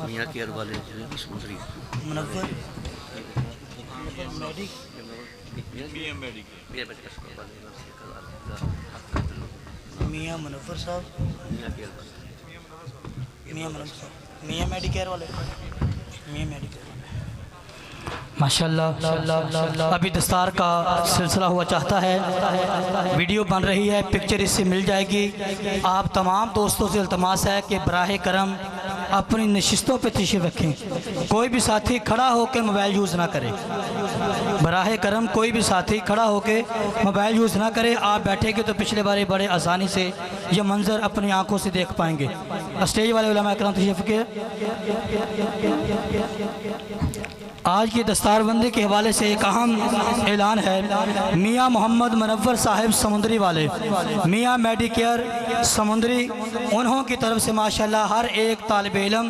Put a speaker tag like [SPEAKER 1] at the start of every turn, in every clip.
[SPEAKER 1] मियां care वाले सुंदरी मुनव्वर मियां मुनव्वर साहब मियां Medicare वाले मियां मेडिकेयर
[SPEAKER 2] माशाल्लाह। अभी दस्तार का सिलसिला हुआ चाहता है, वीडियो बन रही है, पिक्चर इससे मिल जाएगी। आप तमाम दोस्तों से इल्तमास है कि बराह करम अपनी नशिस्तों पर तशरीफ़ रखें। कोई भी साथी खड़ा होकर मोबाइल यूज़ ना करे। बराह करम कोई भी साथी खड़ा होकर मोबाइल यूज़ ना करे। आप बैठेंगे तो पिछले बारे बड़े आसानी से ये मंज़र अपनी आँखों से देख पाएंगे। स्टेज वाले उलमा करम तशरीफ़ रखें। आज की दस्तारबंदी के हवाले से एक अहम ऐलान है। मियां मोहम्मद मुनव्वर साहिब समुंदरी वाले, मियां मेडिकेयर समुंदरी, उन्हों की तरफ से माशाल्लाह हर एक तालिब इल्म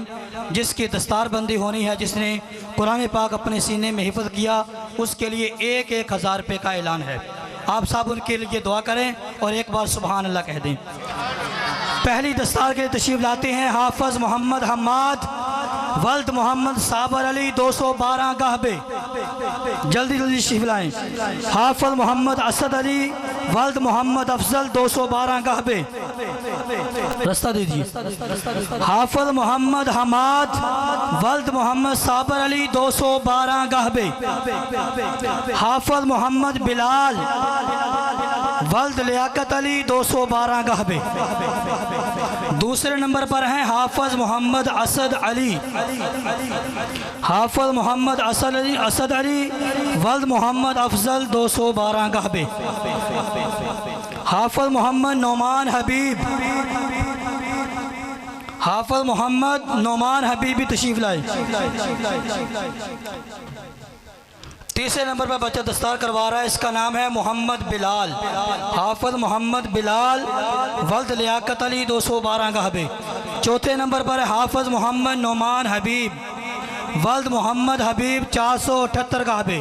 [SPEAKER 2] जिसकी दस्तारबंदी होनी है, जिसने कुरान पाक अपने सीने में हिफ़्ज़ किया, उसके लिए 1,000 रुपये का ऐलान है। आप सब उनके लिए दुआ करें और एक बार सुबहान अल्लाह कह दें। पहली दस्तार के लिए तशरीफ़ लाते हैं हाफ़िज़ मोहम्मद हम्माद वल्द मोहम्मद साबर अली 212 गाहबे। जल्दी जल्दी तशरीफ़ लाएँ। हाफ़िज़ मोहम्मद असद अली वल्द मोहम्मद अफजल 212 गाहबे। रास्ता दीजिए। हाफ़िज़ मोहम्मद हमाद वल्द मोहम्मद साबर अली 212 गाहबे। हाफ़िज़ मोहम्मद बिलाल वल्द लियाकत अली 212 गाहबे। दूसरे नंबर पर हैं हाफ़िज़ मोहम्मद असद अली, हाफ़िज़ मोहम्मद असद अली वल्द मोहम्मद अफजल 212 गाहबे। हाफ़िज़ मोहम्मद नौमान हबीब, हाफ़िज़ मोहम्मद नौमान हबीब भी तशरीफ़ लाए। तीसरे नंबर पर बच्चा दस्तार करवा रहा है, इसका नाम है मोहम्मद बिलाल। हाफ़िज़ मोहम्मद बिलाल वल्द लियाकत अली 212 गाहबे। चौथे नंबर पर है हाफ़िज़ मोहम्मद नौमान हबीब वल्द मोहम्मद हबीब 478 गाहबे।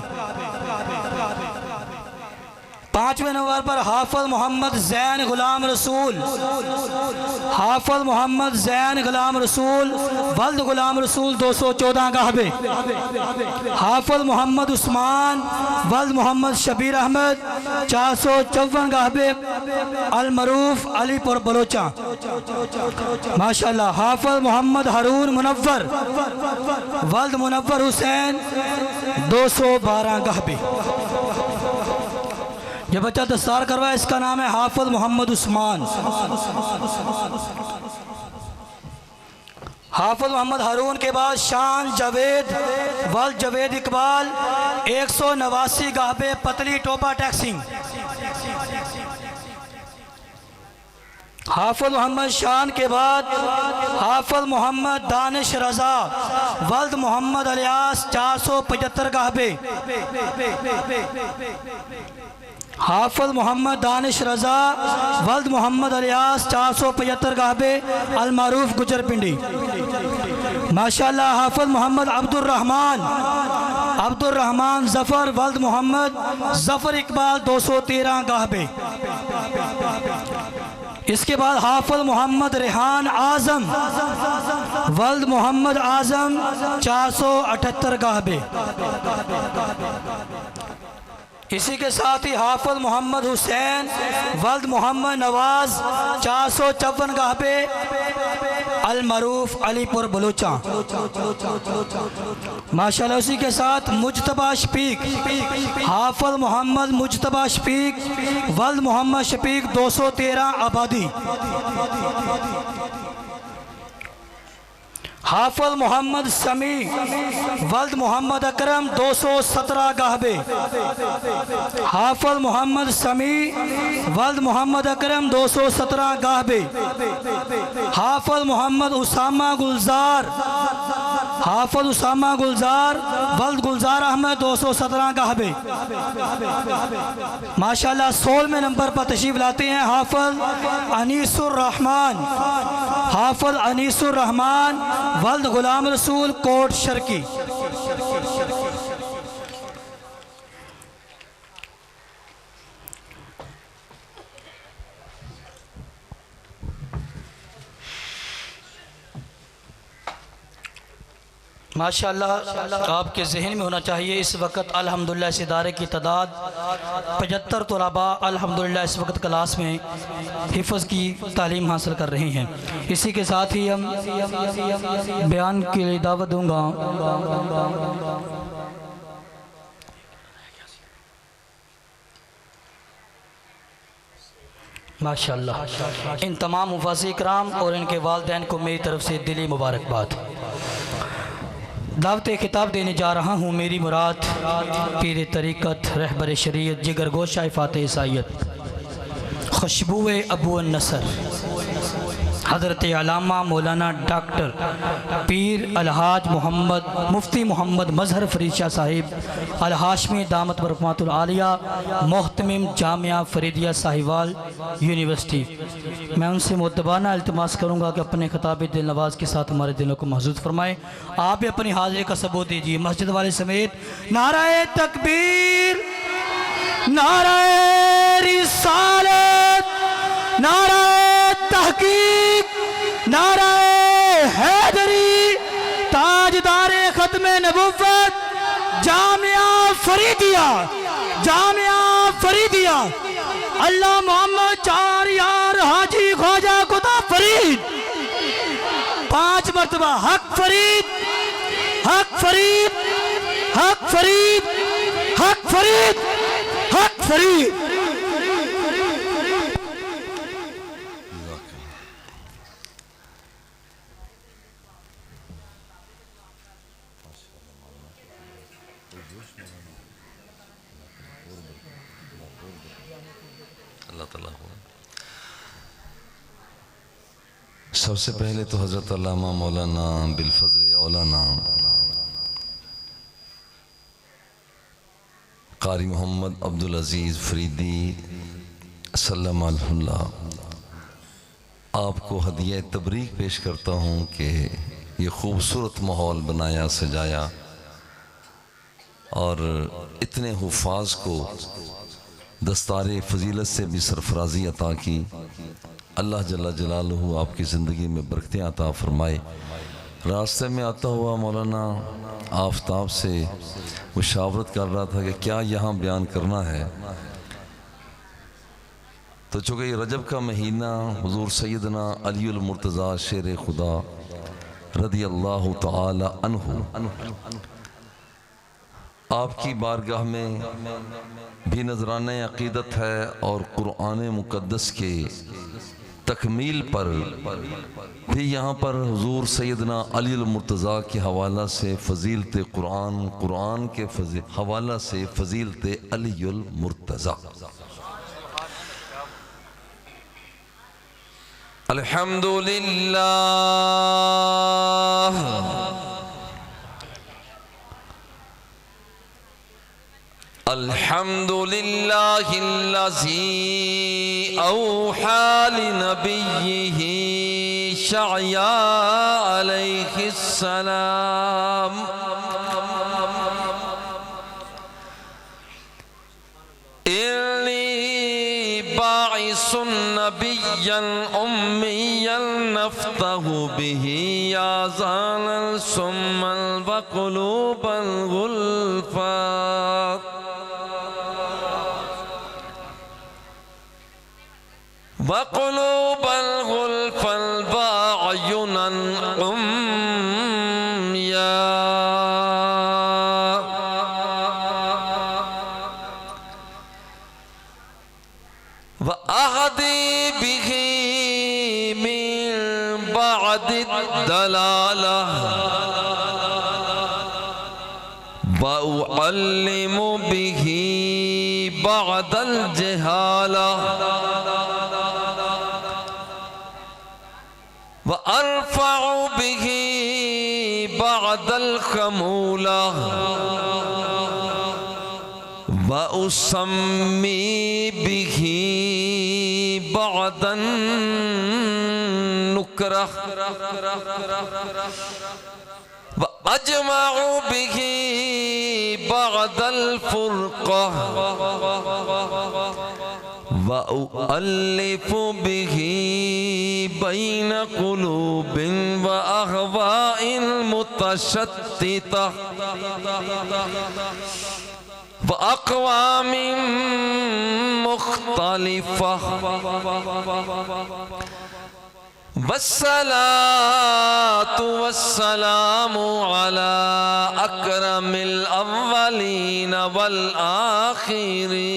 [SPEAKER 2] पाँचवें नंबर पर हाफ़िज़ मोहम्मद ज़ैन गुलाम रसूल, हाफ़िज़ मोहम्मद ज़ैन गुलाम रसूल वल्द गुलाम रसूल 214 गाहबे। हाफ़िज़ मोहम्मद उस्मान वल्द मोहम्मद शबीर अहमद 454 गाहबे। अलमरूफ अलीपुर बलोचा माशाल्लाह। हाफ़िज़ मोहम्मद हारून मुनव्वर वल्द मुनव्वर हुसैन 212 गाहबे। ये बच्चा दस्तार करवाया, इसका नाम है हाफ़िज़ मोहम्मद उस्मान। हाफ़िज़ मोहम्मद हारून के बाद शान जावेद वल्द जावेद इकबाल 189 गाहबे पतली टोपा टैक्सिंग। हाफ़िज़ मोहम्मद शान के बाद हाफ़िज़ मोहम्मद दानिश रज़ा वल्द मोहम्मद अलियास 475 गाहबे। हाफ़िज़ मोहम्मद दानिश रज़ा वल्द मोहम्मद अलियास 475 गाहबे। अलमारूफ गुजर पिंडी माशाल्लाह। हाफ़िज़ मोहम्मद अब्दुर्रहमान ज़फ़र वल्द मोहम्मद ज़फ़र इकबाल 213 गाहबे। इसके बाद हाफ़िज़ मोहम्मद रेहान आज़म वल्द मोहम्मद आज़म 478 गाहबे। इसी के साथ ही हाफ़िज़ मोहम्मद हुसैन वल्द मोहम्मद नवाज़ 454 गाहबे। अलमरूफ अलीपुर बलूचा माशाल्लाह। उसी के साथ मुजतबा शफीक, हाफ़िज़ मोहम्मद मुजतबा शफीक वल्द मोहम्मद शफीक 213 आबादी। हाफ़िज़ मोहम्मद समी वल्द मोहम्मद अकरम 217 गाहबे। हाफ़िज़ मोहम्मद समी वल्द मोहम्मद अकरम 217 गाहबे। हाफ़िज़ मोहम्मद उसामा गुलजार, हाफ़िज़ उसामा गुलजार वल्द गुलजार अहमद 217 गाहबे। माशाल्लाह 16वें नंबर पर तशरीफ़ लाते हैं हाफ़िज़ अनीसुर रहमान, हाफ़िज़ अनीसुर रहमान वल्द गुलाम रसूल कोट शर्की। माशाअल्लाह आपके जहन में होना चाहिए इस वक्त अल्हम्दुलिल्लाह इस इदारे की तादाद 75 तलबा अल्हम्दुलिल्लाह इस वक्त क्लास में हिफ्ज़ की तालीम हासिल कर रहे हैं। इसी के साथ ही हम बयान के लिए दावत दूंगा माशाअल्लाह इन तमाम मुफासिर इकराम और इनके वालिदैन को मेरी तरफ से दिली मुबारकबाद। दावत खिताब देने जा रहा हूँ। मेरी मुराद पीर तरीक़त रहबर शरीयत जिगर गोशा फ़ातिह ईसाइयत खुशबुए अबू नसर हज़रत अल्लामा मौलाना डॉक्टर पीर अलहाज मोहम्मद मुफ्ती मोहम्मद मजहर फरीद शाह साहिब अल हाशमी दामत बरकमातुल आलिया मोहतमिम जामिया फरीदिया साहिवाल यूनिवर्सिटी। मैं उनसे मुतबाना इल्तिमास करूँगा कि अपने खिताब दिल नवाज के साथ हमारे दिलों को महजूद फरमाएँ। आप भी अपनी हाजिरी का सबूत दीजिए मस्जिद वाले समेत। नाराए तकबीर, नाराए रिसालत, नाराए तहकीक, नाराए हैदरी, ताजदारे खत्मे नबुव्वत, जामिया फरीदिया, जामिया फरीदिया, अल्लाह मोहम्मद चार यार हाजी ख्वाजा खुदा फरीद 5 मरतबा हक फरीद, हक फरीद, हक फरीद, हक फरीद, हक फरीद।
[SPEAKER 3] सबसे पहले तो हज़रत अल्लामा मौलाना बिलफज़ल औलाना क़ारी मोहम्मद अब्दुल अज़ीज़ फरीदी सल्लल्लाहु आपको हदिया तबरीक पेश करता हूँ कि ये खूबसूरत माहौल बनाया सजाया और इतने हुफ़ाज़ को दस्तारे फ़जीलत से भी सरफराजी अता की। अल्लाह जल्ला जलालहू आपकी ज़िंदगी में बरकतें अता फ़रमाए। रास्ते में आता हुआ मौलाना आफ्ताब से मुशावरत कर रहा था कि क्या यहाँ बयान करना है, तो चूँकि ये रजब का महीना हुज़ूर सैयदना अलीउल मुर्तज़ा शेर खुदा रदी अल्लाह तआला अन्हु आपकी बारगाह में भी नजराने अक़ीदत है और कुरान मुक़द्दस के तकमील पर भी यहाँ पर हुज़ूर सैयदना अलीउल मुर्तज़ा के हवाला से फ़ज़ीलत कुरान, कुरान के हवाला से फ़ज़ीलत अलीउल मुर्तज़ा। अल्हम्दुलिल्लाह अल्हम्दुलिल्लाहिल्लज़ी औहा लिनबिय्यिही शअया अलैहिस्सलाम इन्नी बाइसुन नबिय्यन उम्मिय्यन नफ्तहु बिही याज़ानल सुम्मल वक़ुलूबल गुल्फ़ात वक़ुलूबल गुल्फ़ल वअयुनन उम्या व अहदी बिही मिन बअदि दलाला व उअल्लिमु बिही बअदल जहाला व अरफ़अु बिही बअदल खमूला व उसम्मी बिही बअदन नुकरा व अजमअु बिही बअदल फुरक़ा व उअल्लिफ़ु बिही बैन क़ुलूबिन व अहवाइन मुतशत्तिता मुतशत्तिता व अक़वामिन मुख़्तलिफ़ा वस्सलातु वस्सलामु अला अकरमिल अव्वलीन वल आखिरीन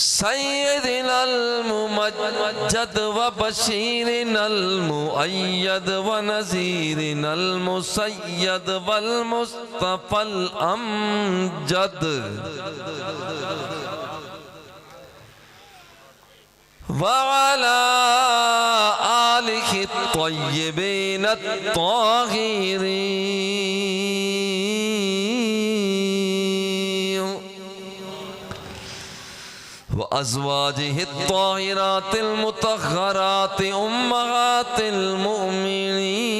[SPEAKER 3] सय्यदिनल मुमज्जद व बशीरिनल मुअय्यद व नज़ीरिनल मुसय्यद वल मुस्तफ़ल अमजद व अला आलिहि त्वय्यिबीन त्ताहिरीन व अज़वाजिहि त्ताहिरातिल मुतह्हराति उम्महातिल मुमिनीन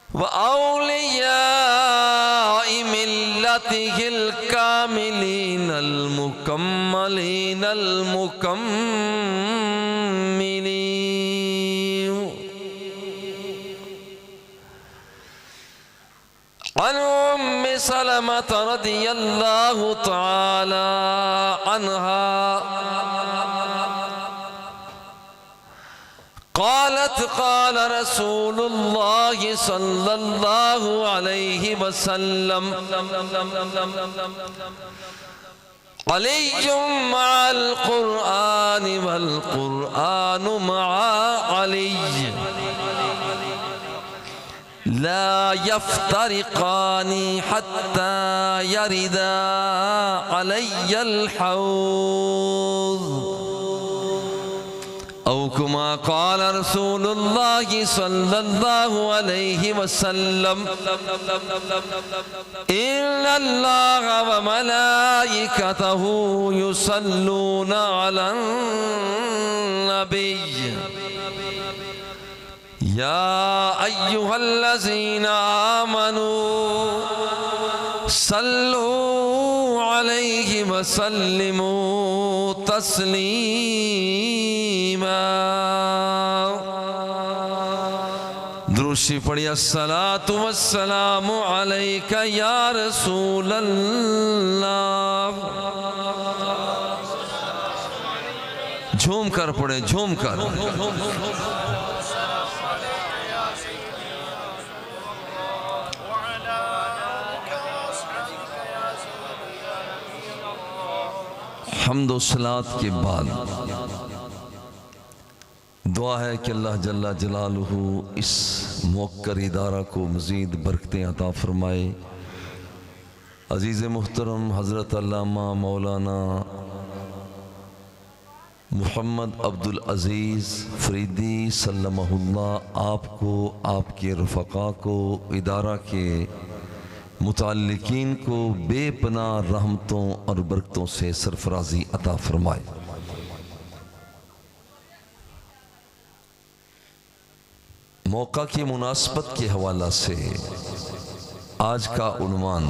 [SPEAKER 3] व औलियाइ मिल्लतिहिल कामिलीनल मुकम्मलीनल मुकम्मिलीन अन उम्मी सलमत रदियल्लाहु तआला अन्हा क़ालत क़ाल रसूलुल्लाहि सल्लल्लाहु अलैहि वसल्लम अलिय्युम मअल क़ुरआनि वल क़ुरआनु मअ अलिय्य ला यफ्तरिक़ानी हत्ता यरिदा अलय्यल हौज़ औ कमा क़ाल रसूलुल्लाहि सल्लल्लाहु अलैहि वसल्लम इन्नल्लाहा व मलाइकतहु युसल्लूना अलन नबिय्य या अय्युहल्लज़ीना आमनू सल्लू अलैहि वसल्लिमू तस्लीमा दुरूशी पढ़ी अस्सलातु वस्सलामु अलैका या रसूलल्लाह झूम कर पढ़े झूम कर हम्द व सलात के बाद दुआ है कि अल्लाह जल्ला जलालुहु इस मुअक्कर इदारा को मज़ीद बरकतें अता फरमाए। अज़ीज़ मुहतरम हज़रत अल्लामा मौलाना मुहम्मद अब्दुल अज़ीज़ फ़रीदी सल्लमहुल्लाह आपको, आपके रफ़क़ा को, इदारा के मुताल्लिकीन को बेपनाह रहमतों और बरकतों से सरफराजी अता फरमाए। मौका की मुनासबत के हवाला से आज का उन्वान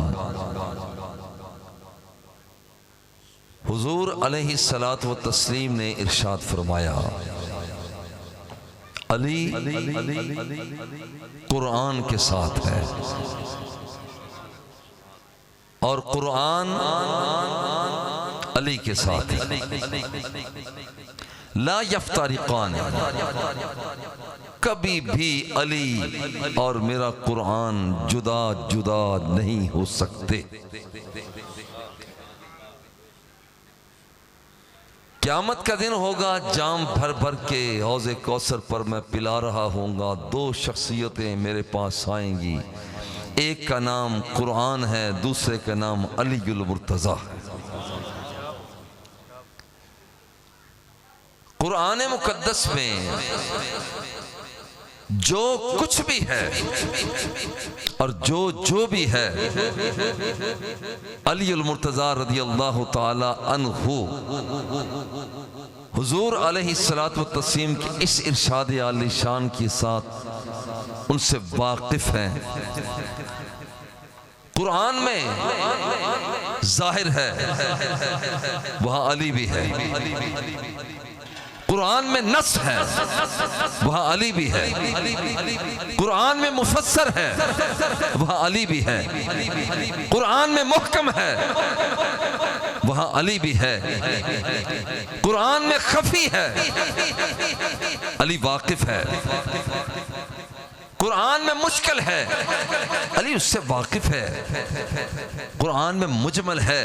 [SPEAKER 3] हुजूर अलैहिस्सलात व तस्लीम ने इरशाद फरमाया, अली कुरान के साथ है और कुरान अली के साथ है। ला यफ्तारिकान, कभी भी अली और मेरा कुरान जुदा जुदा नहीं हो सकते। क़यामत का दिन होगा, जाम भर भर के हौज़े कौसर पर मैं पिला रहा होऊंगा। दो शख्सियतें मेरे पास आएंगी, एक का नाम कुरान है, दूसरे का नाम अलीयुल मुर्तज़ा है। कुरान मुकद्दस में जो कुछ भी है और जो भी है अलीयुल मुर्तज़ा रज़ियल्लाहु ताला अन्हु हुजूर अलैहिस्सलातु व तस्लीम की इस इरशाद आलीशान के साथ उनसे वाकिफ हैं। कुरान में जाहिर है वहां अली भी है, कुरान में नस है वहां अली भी है, कुरान में मुफस्सर है वहां अली भी है, कुरान में मुहकम है वहां अली भी है, कुरान में खफी है अली वाकिफ है, कुरान में मुश्किल है अली उससे वाकिफ है, कुरान में मुजमल है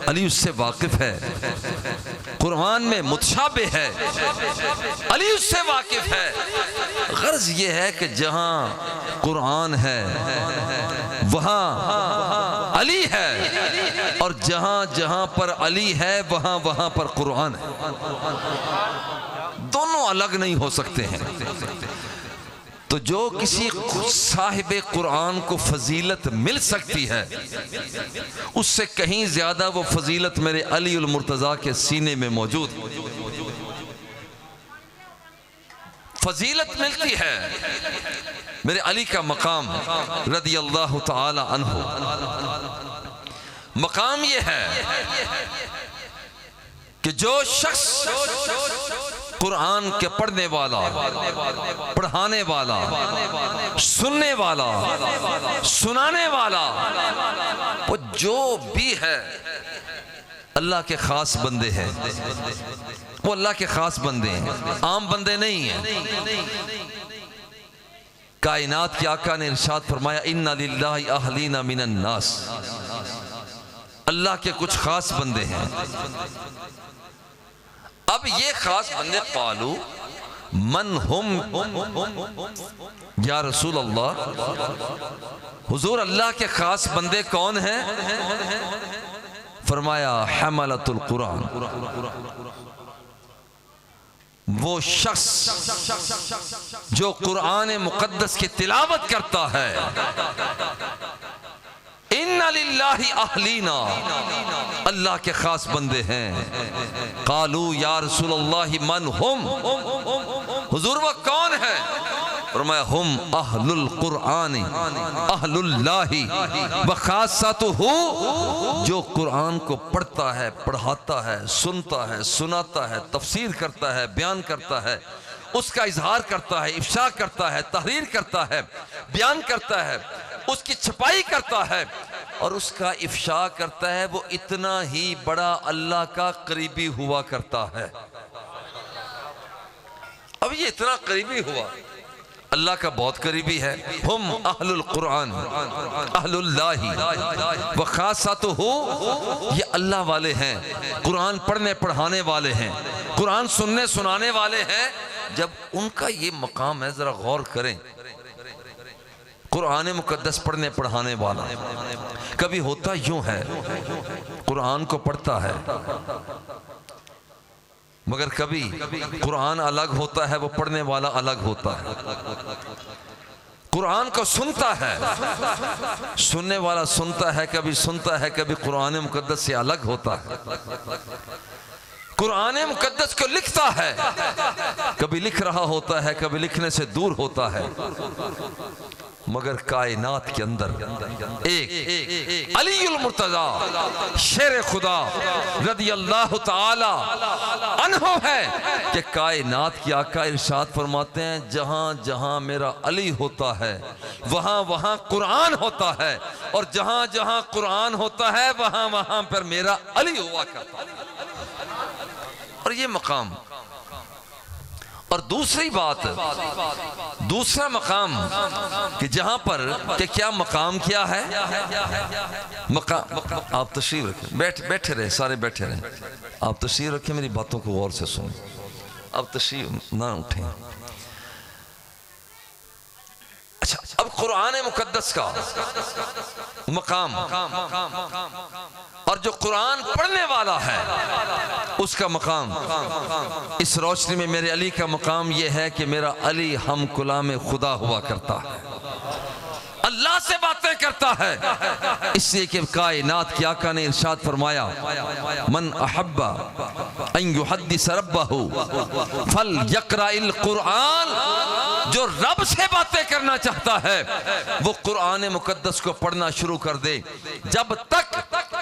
[SPEAKER 3] अली उससे वाकिफ है, कुरान में मुतशाबे है अली उससे वाकिफ है। गर्ज ये है कि जहां कुरान है वहां अली है, और जहां जहां पर अली है वहां वहां पर कुरान है। दोनों अलग नहीं हो सकते हैं। तो जो किसी साहिब कुरान को फजीलत मिल सकती है, उससे कहीं ज्यादा वो फजीलत मेरे अली उल मुर्तजा के सीने में मौजूद है। फजीलत मिलती है मेरे अली का मकाम रदी अल्लाह ताला अन्हु। मकाम ये है कि जो शख्स कुरान के पढ़ने वाला, पढ़ाने वाला, सुनने वाला, सुनाने वाला, वो जो भी है अल्लाह के खास बंदे हैं। वो अल्लाह के खास बंदे हैं, आम बंदे नहीं हैं। कायनात के आका ने इरशाद फरमाया इन्ना लिल्लाहि अहलीना मिनन नास, अल्लाह के कुछ खास बंदे हैं। अब ये खास बंदे कालू मन हुम या रसूल अल्लाह, हुजूर अल्लाह के खास बंदे कौन हैं? फरमाया हमलतुल कुरान, वो शख्स जो कुरान मुकद्दस की तिलावत करता है। इन्ना लिल्लाहि अहलीना, अल्लाह के खास बंदे हैं। कालू या रसूल अल्लाह मन हुम, हुजूर वो कौन है? फरमाया हुम अहलुल कुरानी अहलुल्लाही व खासतुहु, जो कुरान को पढ़ता है, पढ़ाता है, सुनता है, सुनाता है, तफसीर करता है, बयान करता है, उसका इजहार करता है, इफ्शा करता है, तहरीर करता है, बयान करता है, उसकी छपाई करता है और उसका इफ्शा करता है, वो इतना ही बड़ा अल्लाह का करीबी हुआ करता है। अब ये इतना करीबी हुआ, अल्लाह का बहुत करीबी है। हुम अहलुल कुरान अहलुल्लाही व खासतुहु, ये अल्लाह वाले हैं, कुरान पढ़ने पढ़ाने वाले हैं, कुरान सुनने सुनाने वाले हैं। जब उनका ये मकाम है, जरा गौर करें। कुरान मुकद्दस पढ़ने पढ़ाने वाला, कभी होता यूं है कुरान को पढ़ता है मगर कभी कुरान अलग होता है, वो पढ़ने वाला अलग होता है। कुरान को सुनता है, सुनने वाला सुनता है, कभी सुनता है, कभी कुरान मुकद्दस से अलग होता है। कुरान मुकद्दस को लिखता है, कभी लिख रहा होता है, कभी लिखने से दूर होता है। मगर कायनात के अंदर एक अलीउल मुर्तजा शेर खुदा रदी अल्लाह ताला अन्हु है कि कायनात के आका इरशाद फरमाते हैं, जहां जहां मेरा अली होता है वहां वहां कुरान होता है, और जहां जहां कुरान होता है वहां वहां पर मेरा अली हुआ करता है। और ये मकाम। और दूसरी बात, दूसरा मकाम कि जहां पर कि क्या मकाम क्या है? मकाम, आप तशरीफ रखें, बैठे रहे, सारे बैठे रहे, आप तशरीफ रखें, मेरी बातों को गौर से सुनें, अब तशरीफ ना उठें। अच्छा, अब कुरान मुकद्दस का मकाम और जो कुरान पढ़ने वाला है उसका मकाम, इस रोशनी में मेरे अली का मकाम यह है कि मेरा अली हम कुलाम खुदा हुआ करता है, अल्लाह से बातें करता है। इसलिए कि कायनात के आका ने इरशाद फरमाया, मन अहब्बा अन युहद्दिस रब्बहु फल यक़राइल कुरान जो रब से बातें करना चाहता है वो कुरान मुकद्दस को पढ़ना शुरू कर दे। जब तक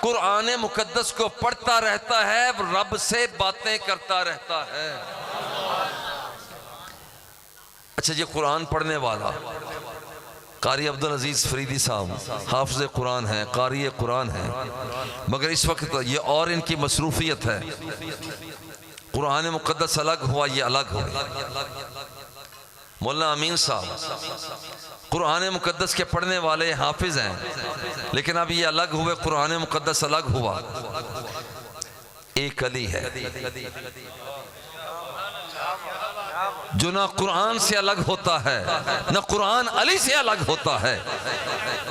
[SPEAKER 3] कुरान मुकद्दस को पढ़ता रहता है वो रब से बातें करता रहता है। अच्छा, ये कुरान पढ़ने वाला कारी अब्दुल अजीज फरीदी साहब हाफिज़ कुरान है, कारी कुरान है, मगर इस वक्त ये और इनकी मसरूफियत है। कुरान मुकद्दस अलग हुआ, ये अलग हो। मौलाना अमीन साहब कुरान मुकद्दस के पढ़ने वाले हाफिज हैं, लेकिन अब ये अलग हुए, कुरान मुकद्दस अलग हुआ। एक अली है जो ना कुरान से अलग होता है ना कुरान अली से अलग होता है।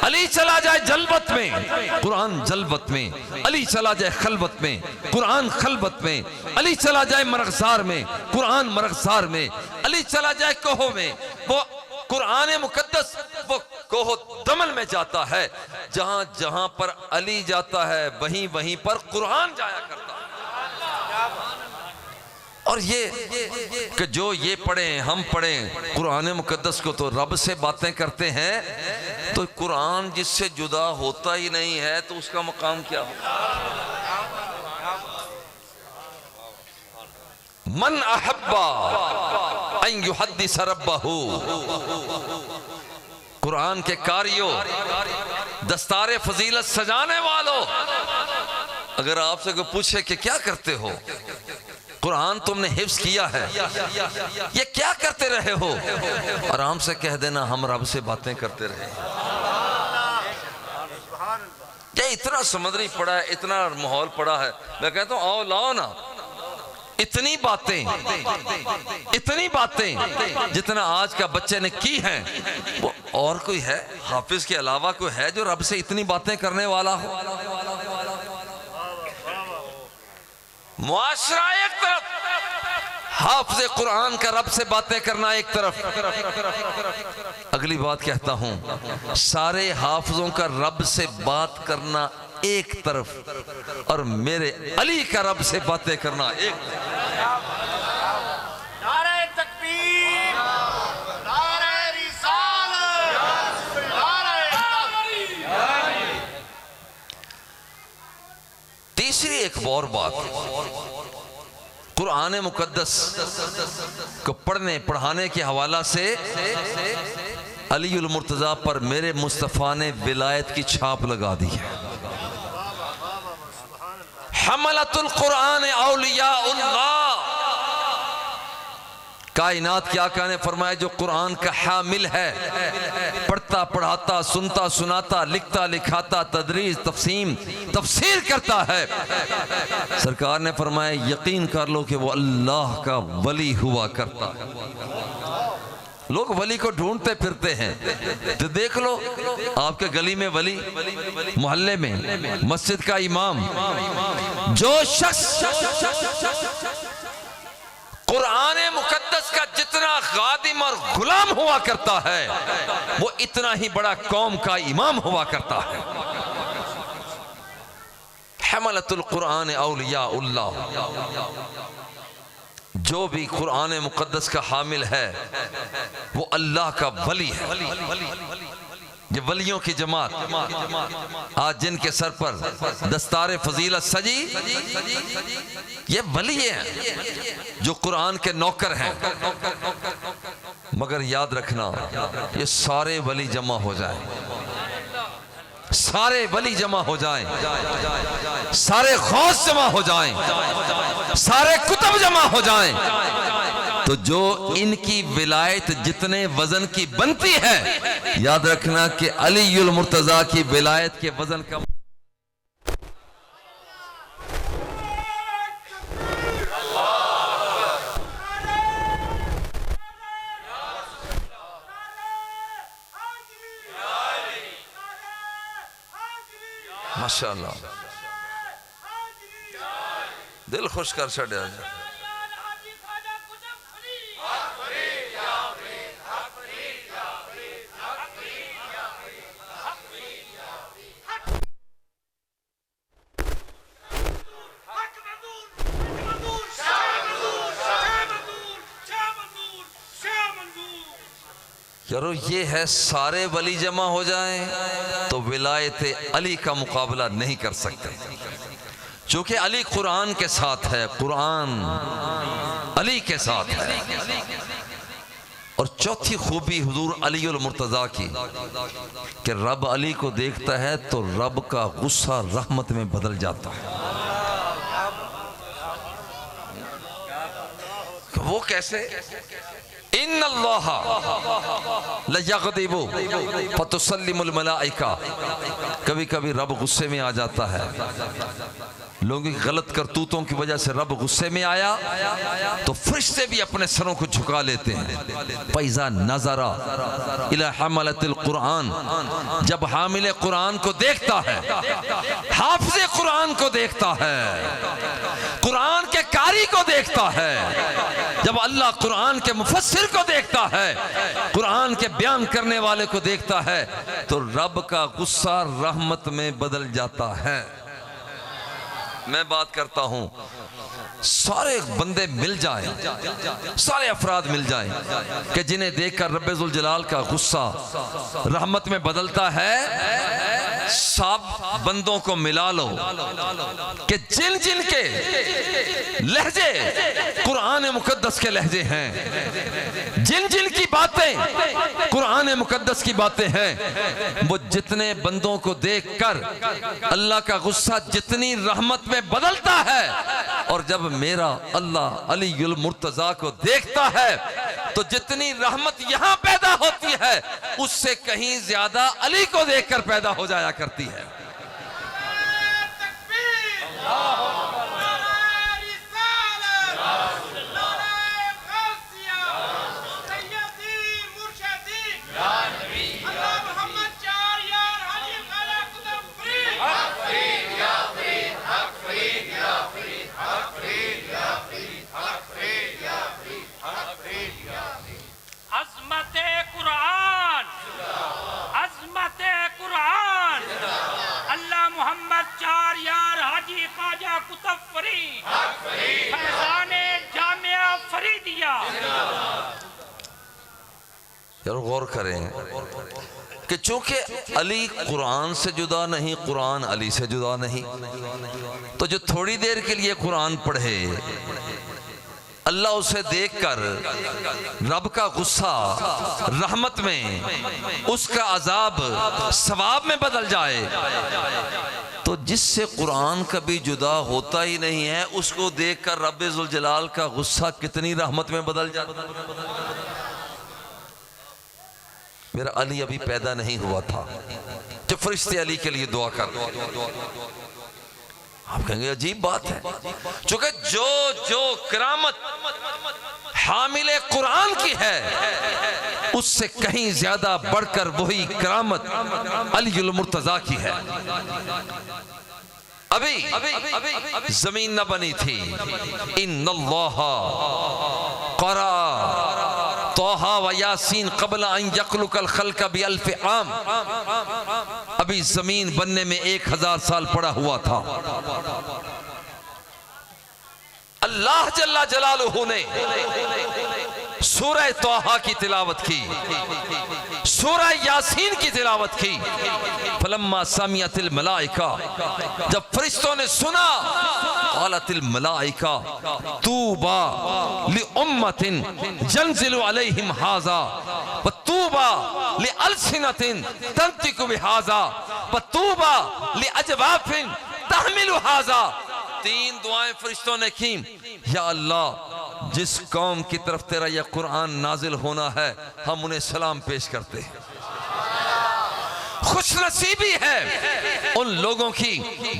[SPEAKER 3] अली चला जाए जलवत में, कुरान जलवत में। अली चला जाए खलवत में, कुरान खलवत में। अली चला जाए मरग़ज़ार में, कुरान मरग़ज़ार में। अली चला जाए कोहो में, वो कुरान मुकद्दस वो कोहो दमन में जाता है। जहां जहां पर अली जाता है वहीं वहीं पर कुरान जाया करता है। और ये कि जो ये पढ़े हम पढ़े कुरान मुकद्दस को तो रब से बातें करते हैं, तो कुरान जिससे जुदा होता ही नहीं है तो उसका मकाम क्या हो? मन अहब्बा अन युहद्दिस रब्बहू। कुरान के कारियों, दस्तारे फजीलत सजाने वालों, अगर आपसे कोई पूछे कि क्या करते हो, कुरान तुमने हिफ्ज किया है, ये क्या करते रहे हो, आराम से कह देना हम रब से बातें करते रहे। ये इतना समंदरी पड़ा है, इतना माहौल पड़ा है। मैं कहता हूं आओ लाओ ना, इतनी बातें जितना आज का बच्चे ने की हैं, वो और कोई है हाफिज के अलावा कोई है जो रब से इतनी बातें करने वाला हो? मुआशरा एक तरफ, हाफिज़ कुरान का रब से बातें करना एक तरफ। अगली बात कहता हूं, सारे हाफिजों का रब से बात करना एक तरफ और मेरे अली का रब से बातें करना एक तरफ।
[SPEAKER 4] नारे तकबीर, नारे रिसालत, नारे।
[SPEAKER 3] तीसरी एक और बात, कुरान मुकद्दस को पढ़ने पढ़ाने के हवाला से अली उल मुर्तज़ा पर मेरे मुस्तफ़ा ने विलायत की छाप लगा दी है। हमलतुल कुरान औलियाउल्लाह। कायनात के आका ने फरमाया जो कुरान का हामिल है, पढ़ता पढ़ाता सुनता सुनाता लिखता लिखाता तदरीस तफसीर करता है, सरकार ने फरमाया यकीन कर लो कि वो अल्लाह का वली हुआ करता है। लोग वली को ढूंढते फिरते हैं, तो देख लो आपके गली में वली, मोहल्ले में मस्जिद का इमाम, जो शख्स कुरान मुकद्दस का जितना खादिम और गुलाम हुआ करता है वो इतना ही बड़ा कौम का इमाम हुआ करता है। हमलतुल कुरान औलियाउल्लाह। जो भी कुरान मुकद्दस का हामिल है वो अल्लाह का वली है। ये वलियों की जमात आज जिनके सर पर दस्तारे फजीलत सजी, ये वली हैं जो कुरान के नौकर हैं। मगर याद रखना, ये सारे वली जमा हो जाएं, सारे वली जमा हो जाएं, सारे गौस जमा हो जाएं, सारे कुतुब जमा हो जाएं, तो जो इनकी विलायत जितने वजन की बनती है, याद रखना कि अली उल मुर्तज़ा की विलायत के वजन का माशाअल्लाह दिल खुश कर छड़िया। यारो ये है सारे वली जमा हो जाएं तो विलायत अली का मुकाबला नहीं कर सकते, क्योंकि अली कुरान के साथ है, कुरान अली के साथ है। और चौथी खूबी हुजूर अली उल मुर्तज़ा की कि रब अली को देखता है तो रब का गुस्सा रहमत में बदल जाता है। वो कैसे? इन्नल्लाह लयग़दिबु फतुसल्लिमुल मलाइका। कभी कभी रब गुस्से में आ जाता है, लोगों की गलत करतूतों की वजह से रब गुस्से में आया तो फरिश्ते भी अपने सरों को झुका लेते हैं। पैज़ा नज़रा इला हमलतिल कुरान, जब हामिले कुरान को देखता है, हाफिज़े कुरान को देखता है, कुरान के कारी को देखता है, जब अल्लाह कुरान के मुफस्सिर को देखता है, कुरान के बयान करने वाले को देखता है, तो रब का गुस्सा रहमत में बदल जाता है। मैं बात करता हूं, सारे बंदे मिल जाएं, सारे अफराद मिल जाएं कि जिन्हें देखकर रब्बे जुल जलाल का गुस्सा रहमत में बदलता है। सब बंदों को मिला लो कि जिन जिन के लहजे कुरान मुकद्दस के लहजे हैं, जिन जिन की बातें कुरान मुकद्दस की बातें हैं, वो जितने बंदों को देखकर अल्लाह का गुस्सा जितनी रहमत में बदलता है, और जब मेरा अल्लाह अली उल मुर्तज़ा को देखता है तो जितनी रहमत यहां पैदा होती है उससे कहीं ज्यादा अली को देखकर पैदा हो जाया करती है। यार गौर करें कि चूंकि अली कुरान से जुदा नहीं, कुरान अली से जुदा नहीं, तो जो थोड़ी देर के लिए कुरान पढ़े, अल्लाह उसे देखकर रब का गुस्सा रहमत में, उसका अजाब सवाब में बदल जाए, तो जिससे कुरान कभी जुदा होता ही नहीं है उसको देखकर रब्बे जुल जलाल का गुस्सा कितनी रहमत में बदल जाता। मेरा अली अभी पैदा नहीं हुआ था जो फरिश्ते अली के लिए दुआ कर। आप कहेंगे अजीब बात है, क्योंकि जो जो करामत हामिले कुरान की है उससे कहीं ज्यादा बढ़कर वही करामत अली उल मुर्तज़ा की है। अभी जमीन न बनी थी, इन्नल्लाह क़रा तोहा व यासीन क़ब्ल अन यख़्लुक़ल ख़ल्क़ बिअल्फ़ आम। अभी जमीन बनने में 1000 साल पड़ा हुआ था। अल्लाह जल्ला जलालुहु ने सूरह तोहा की तिलावत की, सूरह यासीन की तिलावत की। फलम्मा समिअतिल मलाइका, जब फरिश्तों ने सुना, क़ालतिल मलाइका तूबा लि उम्मतिन यंज़िलु अलैहिम हाज़ा व तूबा लि अलसिनतिन तंतिकु बिहाज़ा व तूबा लि अजवाफिन तहमिलु हाज़ा। 3 दुआएं फरिश्तों ने की, या अल्लाह जिस कौम की तरफ तेरा यह कुरान नाजिल होना है हम उन्हें सलाम पेश करते हैं। खुशनसीबी है उन लोगों की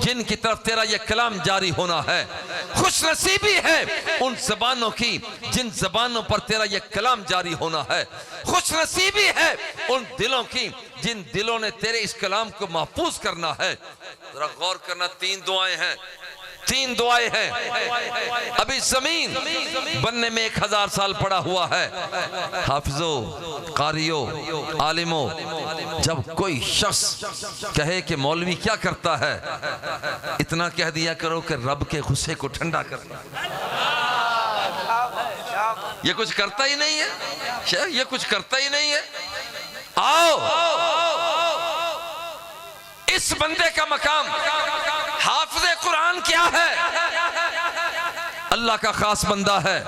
[SPEAKER 3] जिनकी तरफ तेरा यह कलाम जारी होना है। खुशनसीबी है उन जबानों की जिन जबानों पर तेरा यह कलाम जारी होना है। खुशनसीबी है उन दिलों की जिन दिलों ने तेरे इस कलाम को महफूज करना है। जरा गौर करना, 3 दुआएं हैं, 3 दुआएं हैं। अभी जमीन बनने में 1000 साल पड़ा हुआ है। हाफिजो, कारियो, आलिमो, जब कोई शख्स कहे कि मौलवी क्या करता है, इतना कह दिया करो कि रब के गुस्से को ठंडा कर। ये कुछ करता ही नहीं है, ये कुछ करता ही नहीं है। आओ इस बंदे का मकाम हाफिज़े कुरान क्या है? अल्लाह का खास बंदा है।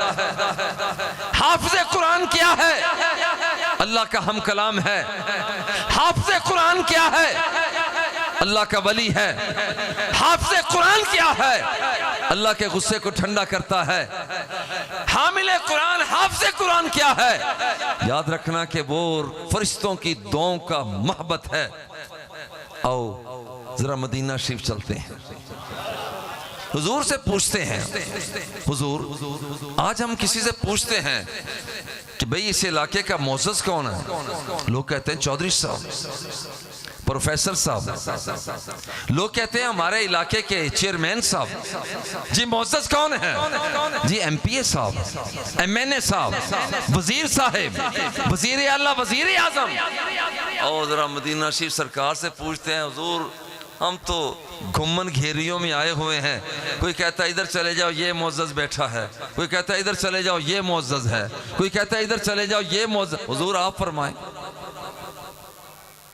[SPEAKER 3] हाफिज़े कुरान क्या है? अल्लाह का हम कलाम है। हाफिज़े कुरान क्या है? अल्लाह का वली है। हाफिज़े कुरान क्या है? अल्लाह के गुस्से को ठंडा करता है। हामिले कुरान हाफिज़े कुरान क्या है? याद रखना कि वो फरिश्तों की दुआओं का मोहब्बत है। आओ जरा मदीना शरीफ चलते हैं। हुजूर से पूछते हैं, हुजूर आज हम किसी से पूछते हैं कि भाई इस इलाके का मोअज़्ज़ज़ कौन है? लोग कहते हैं चौधरी साहब, प्रोफेसर साहब। लोग कहते हैं हमारे इलाके के चेयरमैन साहब। जी मोअज़्ज़ज़ कौन है? जी एमपीए साहब, एमएनए साहब, वजीर साहब, वजीर आला, वजीर आजम। और जरा मदीना शरीफ सरकार से पूछते हैं, हुजूर हम तो घुम्मन घेरियों में आए हुए हैं। कोई कहता है इधर चले जाओ ये मोअज़्ज़ज़ बैठा है, कोई कहता है इधर चले जाओ ये मोअज़्ज़ज़ है, कोई कहता है इधर चले जाओ ये मोअज़्ज़ज़। हुजूर आप फरमाएं।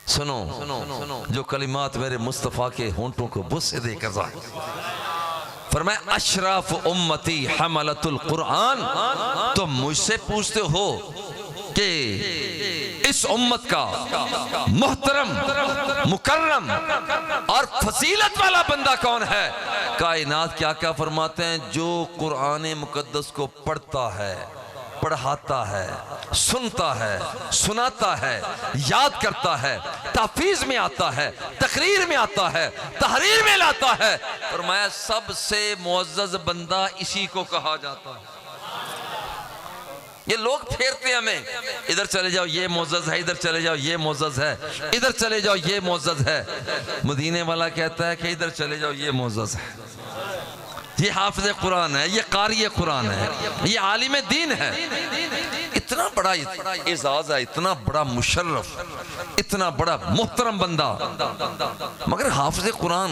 [SPEAKER 3] सुनो जो कलिमात मेरे मुस्तफ़ा के होंठों को बुस्से देकर जाए। फरमाया अशराफ उम्मती हमलतुल कुरान। तो मुझसे पूछते हो कि इस उम्मत का मोहतरम, मुकर्रम और फजीलत वाला बंदा कौन है? कायनात क्या क्या फरमाते हैं? जो कुरान मुकद्दस को पढ़ता है, पढ़ाता है, सुनता है, सुनाता है, याद करता है, तहफीज में आता है, तकरीर में आता है, तहरीर में लाता है। फरमाया सबसे मुअज़्ज़ज़ बंदा इसी को कहा जाता है। ये लोग फेरते हैं हमें, इधर चले जाओ ये मोअज़्ज़ज़ है, इधर चले जाओ ये मोअज़्ज़ज़ है, इधर चले जाओ ये मोअज़्ज़ज़ है। मदीने वाला कहता है कि इधर चले जाओ ये मोअज़्ज़ज़ है, ये हाफिज़े कुरान है, ये क़ारी कुरान है, ये आलिम दीन है। इतना बड़ा एजाज़ है, इतना बड़ा मुशर्रफ, इतना बड़ा मोहतरम बंदा, मगर हाफिज़े कुरान।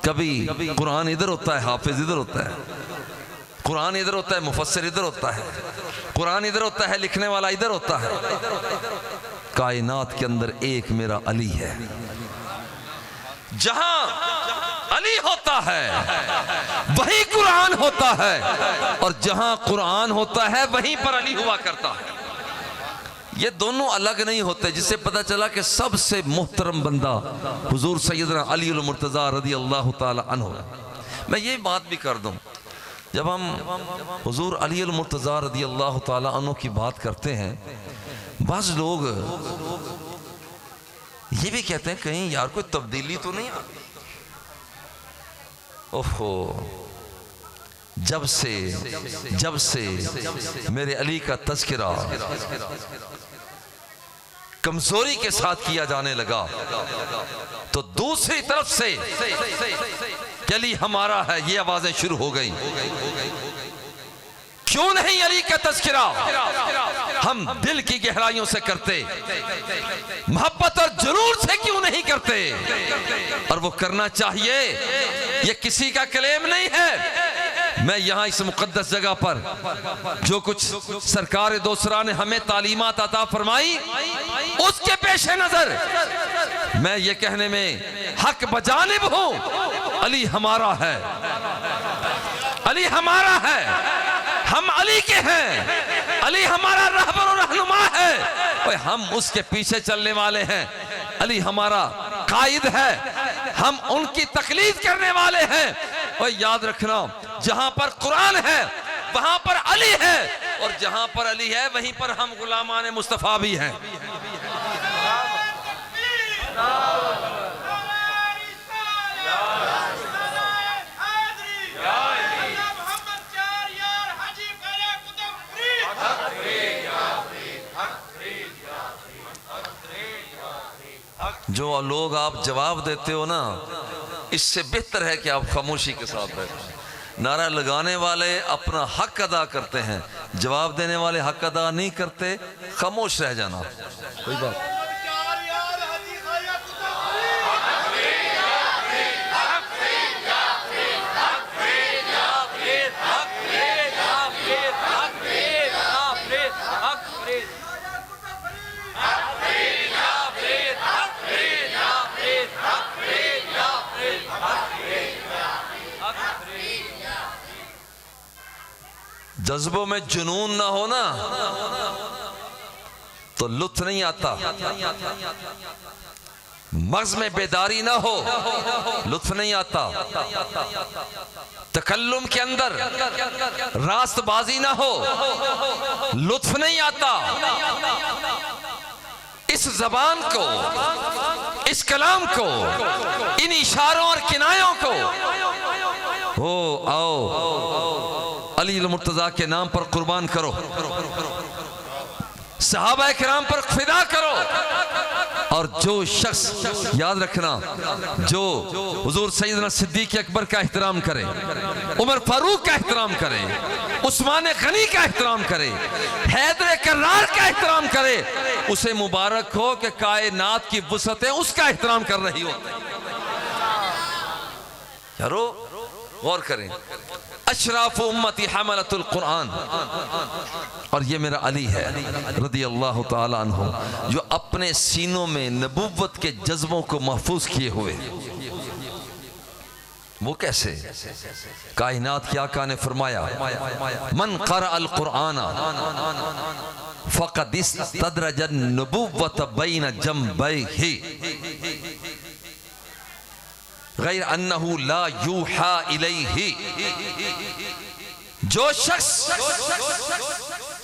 [SPEAKER 3] कभी कुरान इधर होता है, हाफिज़ इधर होता है, कुरान इधर होता है, मुफस्सिर इधर होता है, कुरान इधर होता है, लिखने वाला इधर होता है। कायनात के अंदर एक मेरा अली है। जहां अली होता है वही कुरान होता है, और जहां कुरान होता है वहीं पर अली हुआ करता है। ये दोनों अलग नहीं होते, जिससे पता चला कि सबसे मोहतरम बंदा हुजूर सैयदना अली अल मुर्तज़ा रज़ी अल्लाह ताला अन्हु। मैं ये बात भी कर दूं, जब हम हुजूर अली अल मुर्तज़ा रज़ी अल्लाह ताला अन्हु की बात करते हैं, बाज़ लोग ये भी कहते हैं कहीं यार कोई तब्दीली तो नहीं आती। ओहो, जब से मेरे अली का तज़किरा कमजोरी के साथ किया जाने लगा, तो दूसरी तरफ से अली हमारा है ये आवाजें शुरू हो गई। क्यों नहीं अली का तज़किरा हम दिल की गहराइयों से करते, मोहब्बत और जुनून से क्यों नहीं करते? और वो करना चाहिए, ये किसी का क्लेम नहीं है। मैं यहाँ इस मुकद्दस जगह पर जो कुछ सरकार दोसरा ने हमें तालीमात अता फरमाई, उसके पेश नजर मैं ये कहने में हक बजानिब हूँ, अली हमारा है, अली हमारा है, हम अली के हैं, अली हमारा रहबर और रहनुमा है, और हम उसके पीछे चलने वाले हैं। अली हमारा कायद है, हम उनकी तकलीद करने वाले हैं। और याद रखना, जहां पर कुरान है वहां पर अली है, और जहां पर अली है वहीं पर हम गुलामान मुस्तफा भी हैं। जो लोग आप जवाब देते हो ना, इससे बेहतर है कि आप खामोशी के साथ रहें। नारा लगाने वाले अपना हक अदा करते हैं, जवाब देने वाले हक अदा नहीं करते, खामोश रह जाना। कोई बात जज्बों में जुनून ना हो ना तो लुत्फ नहीं आता। मग़ज़ में बेदारी ना हो लुत्फ नहीं आता। तकल्लुम के अंदर रास्तबाजी ना हो लुत्फ नहीं आता। इस जबान को, इस कलाम को, इन इशारों और किनायों को हो आओ अली मुर्तजा के नाम पर कुर्बान करो, सहाबा किराम पर फिदा करो। और जो शख्स, याद रखना, जो हुजूर सैयदना सिद्दीक़ अकबर का एहतराम करे, उमर फारूक का एहतराम करे, उस्मान गनी का एहतराम करे, हैदर कर्रार का एहतराम करे, उसे मुबारक हो कि कायनात की वुसअतें उसका एहतराम कर रही हो। यारो गौर करें, अशराफ उम्मती हमलतुल कुरान, और ये मेरा अली है रदी अल्लाह ताला अन्हु, जो अपने सीनों में नबुव्वत के जज्बों को महफूज किए हुए। वो कैसे? कायनात के आका ने फरमाया, मन क़रा अल कुरान फ़क़द इस्तदरज नबुव्वत बैन जंबैहि गैर अन्नहु ला यूहा इलैहि। जो शख्स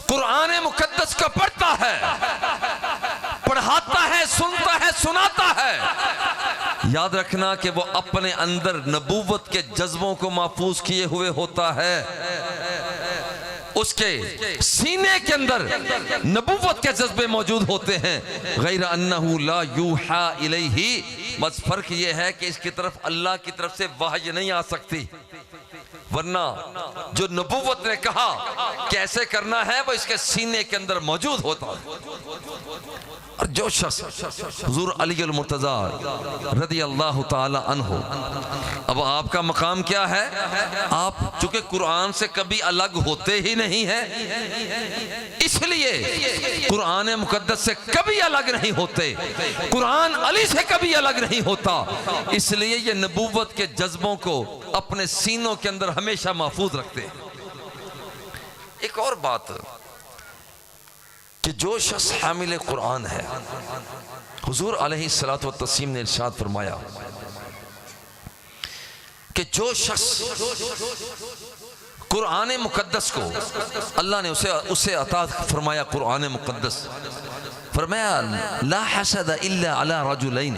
[SPEAKER 3] कुरान मुकद्दस को पढ़ता है, पढ़ाता है, सुनता है, सुनाता है, याद रखना कि वो अपने अंदर नबूवत के जज्बों को महफूज किए हुए होता है। उसके सीने के अंदर नबूवत के जज्बे मौजूद होते हैं। गैर अन्नहु ला यूहा इलैहि, बस फर्क ये है कि इसकी तरफ अल्लाह की तरफ से वहय नहीं आ सकती, वरना जो नबूवत ने कहा कैसे करना है वो इसके सीने के अंदर मौजूद होता है। और जो शख्स हुजूर अली मुर्तजा रदी अल्लाह ताला अन्हु, अब आपका मकाम क्या है? आप चूंकि कुरान से कभी अलग होते ही नहीं है, इसलिए कुरान मुकद्दस से कभी अलग नहीं होते, कुरान अली से कभी अलग नहीं होता, इसलिए ये नबूवत के जज्बों को अपने सीनों के अंदर हमेशा महफूज रखते हैं। एक और बात कि जो शख्स हामिल कुरान है, हुजूर अलैहिस्सलातु व तस्लीम ने इरशाद फरमाया कि जो शख्स कुरान मुकद्दस को, अल्लाह ने उसे अता फरमाया कुरान मुकद्दस, फरमाया ला हसद इल्ला अला रजुलैन,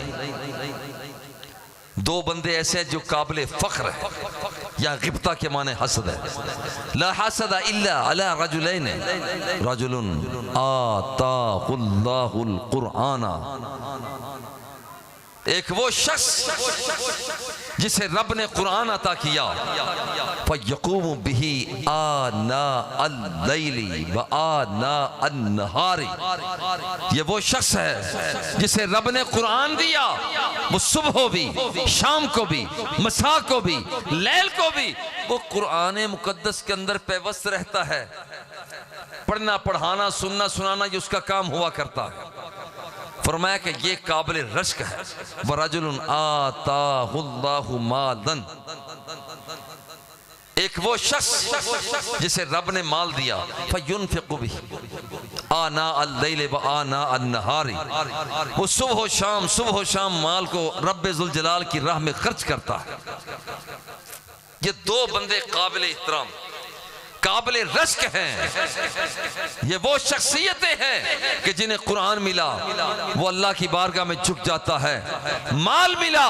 [SPEAKER 3] दो बंदे ऐसे हैं जो काबिल फख्र है, या गिब्ता के माने हसद है। ला हसद इल्ला अला रजुलैन, रजुलुन आताहुल्लाहुल कुराना, एक वो शख्स जिसे रब ने कुरान अता किया, फयक़ूमु बिही आना अल-लैली व आना अन-नहारी, ये वो शख्स है जिसे रब ने कुरान दिया, वो सुबह भी, शाम को भी, मसा को भी, लैल को भी वो कुरान मुकद्दस के अंदर पैवस्त रहता है। पढ़ना, पढ़ाना, सुनना, सुनाना ये उसका काम हुआ करता है। फरमाया कि ये काबिल रश्क है। वरजुलुन आताहुल्लाहु मालन, एक वो शख्स जिसे रब ने माल दिया, फयुनफिकु बिही आना अल-लैल व आना अन-नहारी, वो सुबह शाम माल को रब्बे जुल जलाल की राह में खर्च करता है। ये दो बंदे काबिल इहतराम, काबिल रश्क हैं। ये वो शख्सियतें हैं कि जिन्हें कुरान मिला वो अल्लाह की बारगाह में झुक जाता है, माल मिला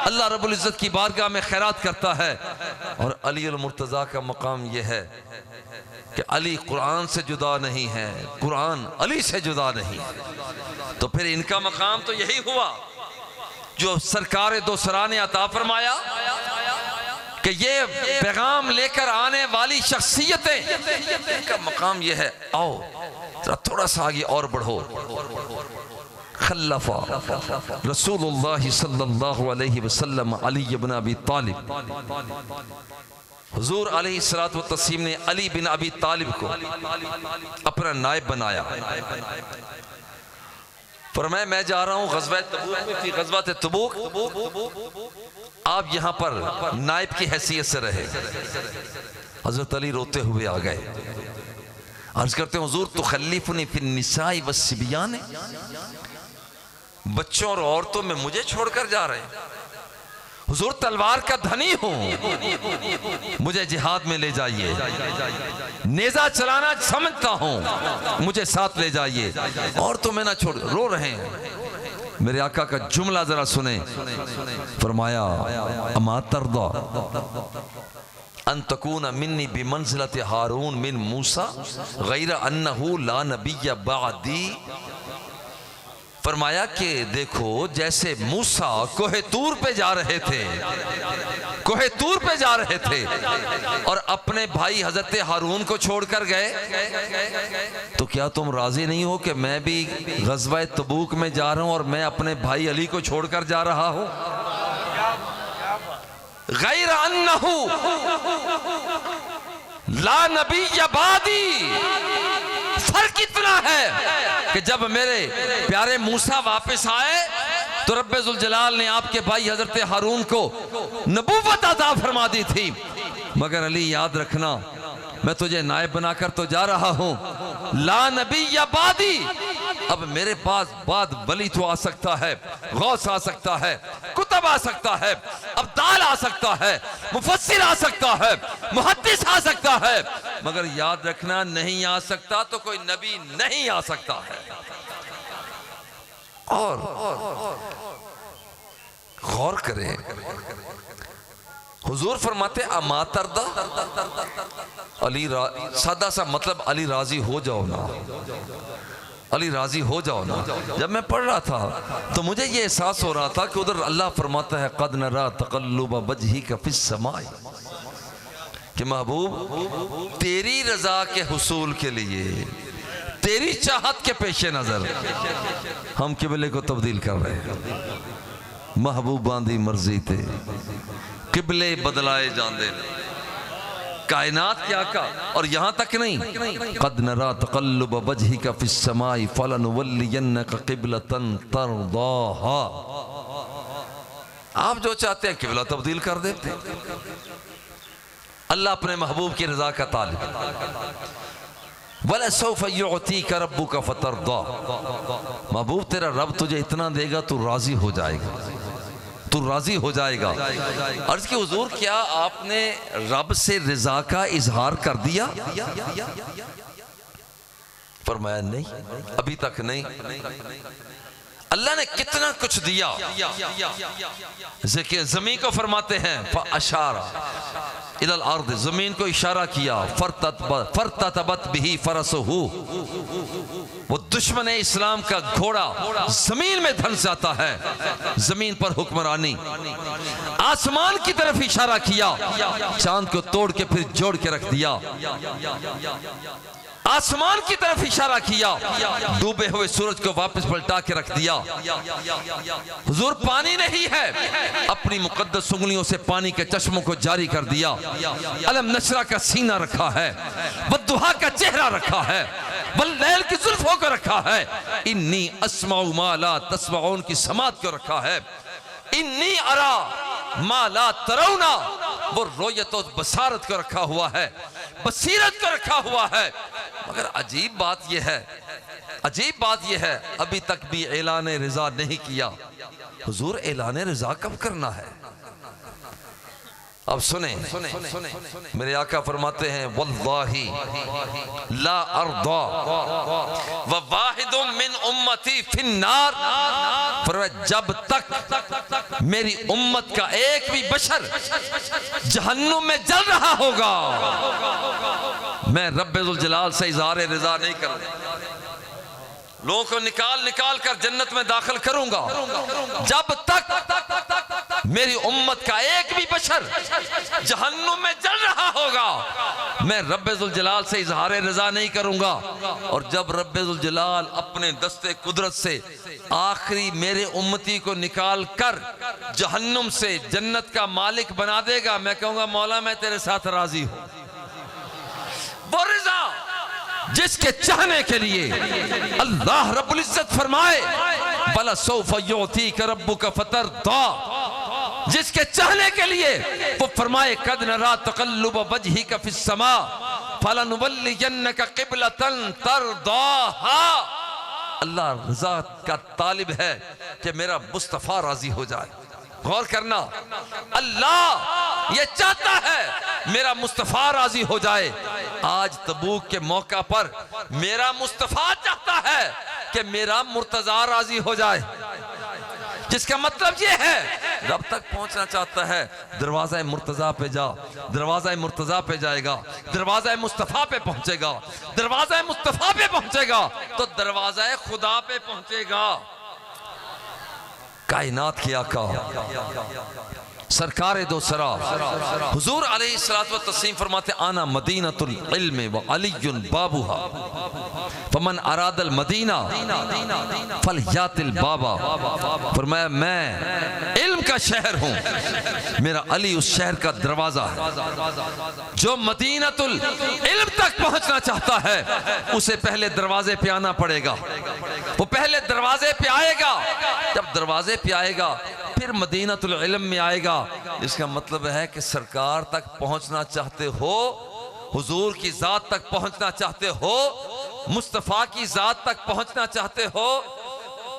[SPEAKER 3] अल्लाह रब्बुल इज्जत की बारगाह में खैरात करता है। और अली मुर्तजा का मकाम यह है कि अली कुरान से जुदा नहीं है, कुरान अली से जुदा नहीं। तो फिर इनका मकाम तो यही हुआ जो सरकार दो सरा ने अता फरमाया कि ये पैगाम लेकर आने वाली शख्सियतें, इनका मकाम यह है, आओ जरा थोड़ा सा आगे और बढ़ो। खल्लफा रसूलुल्लाह सल्लल्लाहु अलैहि वसल्लम अली इब्न अबी तालिब, हुजूर अलैहिस्सलातु व तस्लीम ने अली बिन अबी तालिब को अपना नायब बनाया। फरमाया मैं जा रहा हूँ ग़ज़वा तबूक, आप यहाँ पर नायब की हैसियत से रहे। हज़रत अली रोते हुए आ गए। अर्ज करते हैं हुजूर तुखल्लिफुनी फिन निसाई वस्सिबियान, बच्चों और औरतों में मुझे छोड़कर जा रहे हैं। हुजूर तलवार का धनी हूं, मुझे जिहाद में ले जाइए। नेजा चलाना समझता हूं, मुझे साथ ले जाइए। औरतों में ना छोड़, रो रहे हैं। मेरे आका का जुमला जरा सुने, फरमाया अमा तरदा अन तकून मिन्नी बिमंज़िलति हारून मिन मूसा गैर अन्नहु ला नबिय्य बअदी। फरमाया कि देखो जैसे मूसा कोहे तूर पे जा रहे थे, कोहे तूर पे जा रहे थे और अपने भाई हजरत हारून को छोड़कर गए, तो क्या तुम राजी नहीं हो कि मैं भी गज़वा तबूक में जा रहा हूं और मैं अपने भाई अली को छोड़कर जा रहा हूं? गैर अन्नहु ला नबिय्य बादी। फर्क इतना है कि जब मेरे प्यारे मूसा वापस आए तो रब्बे जुल जलाल ने आपके भाई हजरत हारून को नबूवत अता फरमा दी थी, मगर अली याद रखना मैं तुझे नायब बनाकर तो जा रहा हूं, ला नबिय्य बादी। अब मेरे पास बाद वली तो आ सकता है, गौस आ सकता है, कुतब आ सकता है, अब्दाल आ सकता है, मुफस्सिर आ सकता है, मुहद्दिस आ सकता है, मगर याद रखना नहीं आ सकता तो कोई नबी नहीं आ सकता है। और गौर करें, हुजूर फरमाते अमा तरदा, अली सादा सा मतलब अली राजी हो जाओ ना, अली राजी हो जाओ ना। जब मैं पढ़ रहा था तो मुझे ये एहसास हो रहा था कि उधर अल्लाह फरमाता है कद नरा तक़ल्लुब वजहिका फिस समाई, कि महबूब तेरी रजा के हुसूल के लिए, तेरी चाहत के पेश नजर हम किबले को तब्दील कर रहे हैं। महबूबां दी मर्जी ते किबले बदलाए जाते, कायनात के आका। और यहां तक नहीं, कद नरा तक़ल्लुब वजहिका फिस समाई फलनुवल्लियन्नका क़िबलतन तरदाहा। आप जो चाहते हैं किबला तब्दील कर देते। अल्लाह अपने महबूब की रजा का तालिब। वला सौफ युअतीका रब्बुका फतरदा, महबूब तेरा रब तुझे इतना देगा तू राजी हो जाएगा, तू राजी हो जाएगा। अर्ज की हुजूर क्या आपने रब से रिजा का इजहार कर दिया? फरमाया नहीं, अभी तक नहीं। अल्लाह ने कितना कुछ दिया। जमीन को फरमाते हैं अशारा इलल अर्द, जमीन को इशारा किया, फरततबत बिही फरसहु, वो दुश्मन इस्लाम का घोड़ा जमीन में धंस जाता है, जमीन पर हुक्मरानी। आसमान की तरफ इशारा किया, चांद को तोड़ के फिर जोड़ के रख दिया। आसमान की तरफ इशारा किया, डूबे हुए सूरज को वापस पलटा के रख दिया। हुजूर पानी नहीं है, अपनी मुकद्दस उंगलियों से पानी के चश्मों को जारी कर दिया। अलम नशरा का सीना रखा है, वद्दुहा का चेहरा रखा है, वल्लैल की जुल्फों को रखा है, इन्नी अस्माउ मा ला तस्माउन की समात को रखा है, इन्नी अरा मा ला तरौना, वो रोयत और बसारत को रखा हुआ है, बसीरत को रखा हुआ है। मगर अजीब बात यह है, अजीब बात यह है, अभी तक भी ऐलान रिजा नहीं किया। हुजूर ऐलान रिजा कब करना है? अब सुने, मेरे आका फरमाते हैं वल्लाही ला अर्दा व वाहिदुम मिन उम्मती फिन्नार, फरमाया जब तक मेरी उम्मत का एक भी बशर जहन्नुम में जल रहा होगा, मैं रब्बुल जलाल से इज़हार रिजा नहीं करूंगा, लोगों को निकाल निकाल कर जन्नत में दाखिल करूंगा। जब तक मेरी उम्मत का एक भी बशर जहन्नुम में जल रहा होगा, मैं रब्बुल जलाल से इज़हार रिजा नहीं करूंगा। और जब रब्बुल जलाल अपने दस्ते कुदरत से आखिरी मेरे उम्मती को निकाल कर जहन्नुम से जन्नत का मालिक बना देगा, मैं कहूंगा मौला मैं तेरे साथ राजी हूं। वो रिजा जिसके चाहने के लिए अल्लाह रब्बुल इज्जत फरमाए बला सौफ युअतीका रब्बुका फतरदा, जिसके चाहने के लिए वो फरमाए कद नरा तक़ल्लुब वजहिका फिस समा फलनुवल्लियन्नका क़िबलतन तरदाहा। अल्लाह रज़ा का तालिब है कि मेरा मुस्तफ़ा राजी हो जाए। गौर करना, अल्लाह ये चाहता है मेरा मुस्तफ़ा राजी हो जाए। आज तबूक के मौका पर मेरा मुस्तफ़ा चाहता है कि मेरा मुर्तज़ा राजी हो जाए, जिसका मतलब ये है रब तक पहुंचना चाहता है, दरवाज़ा मुर्तज़ा पे जा, दरवाज़ा मुर्तज़ा पे जाएगा, दरवाज़ा मुस्तफ़ा पे पहुंचेगा, दरवाज़ा मुस्तफ़ा पे पहुंचेगा तो दरवाज़ा खुदा पे पहुंचेगा। कायनात की आका सरकार दो सरा हुजूर अलैहिस्सलातु वस्सलाम फरमाते आना मदीनतुल इल्म व अलीयुन बाबुहा फमन अरादल मदीना फलयातिल बाबा। फरमाया मैं इल्म का शहर हूँ, मेरा अली उस शहर का दरवाजा है। जो मदीनतुल इल्म तक पहुँचना चाहता है उसे पहले दरवाजे पे आना पड़ेगा। वो पहले दरवाजे पे आएगा, जब दरवाजे पे आएगा फिर मदीनतुल इल्म में आएगा। इसका मतलब है कि सरकार तक पहुंचना चाहते हो, हुजूर की जात तक पहुंचना चाहते हो, मुस्तफ़ा की जात तक पहुंचना चाहते हो,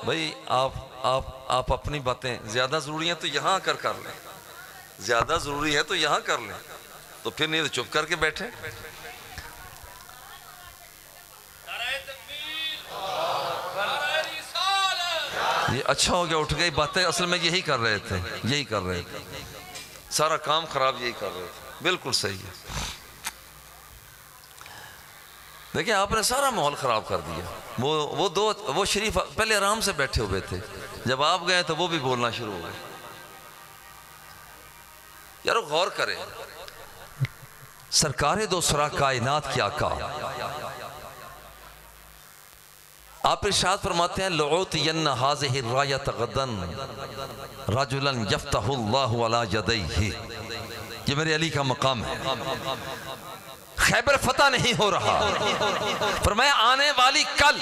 [SPEAKER 3] भाई आप अपनी बातें ज्यादा जरूरी हैं तो यहां कर लें, ज्यादा जरूरी है तो यहां कर लें, तो फिर नहीं तो चुप करके बैठे। ये अच्छा हो गया उठ गई बातें, असल में यही कर रहे थे, यही कर रहे थे, सारा काम खराब यही कर रहे थे। बिल्कुल सही है। देखिए आपने सारा माहौल खराब कर दिया। वो शरीफ पहले आराम से बैठे हुए थे, जब आप गए तो वो भी बोलना शुरू हो गए। यारो गौर करें, सरकारे दो सरा कायनात की आका आप इरशाद फरमाते हैं लउतियन्ना हाज़िहि रायत गदन रजुलन यफ्तहुल्लाहु अला यदैहि। ये मेरे अली का मकाम है। खैबर फतह नहीं हो रहा, फरमाया आने वाली कल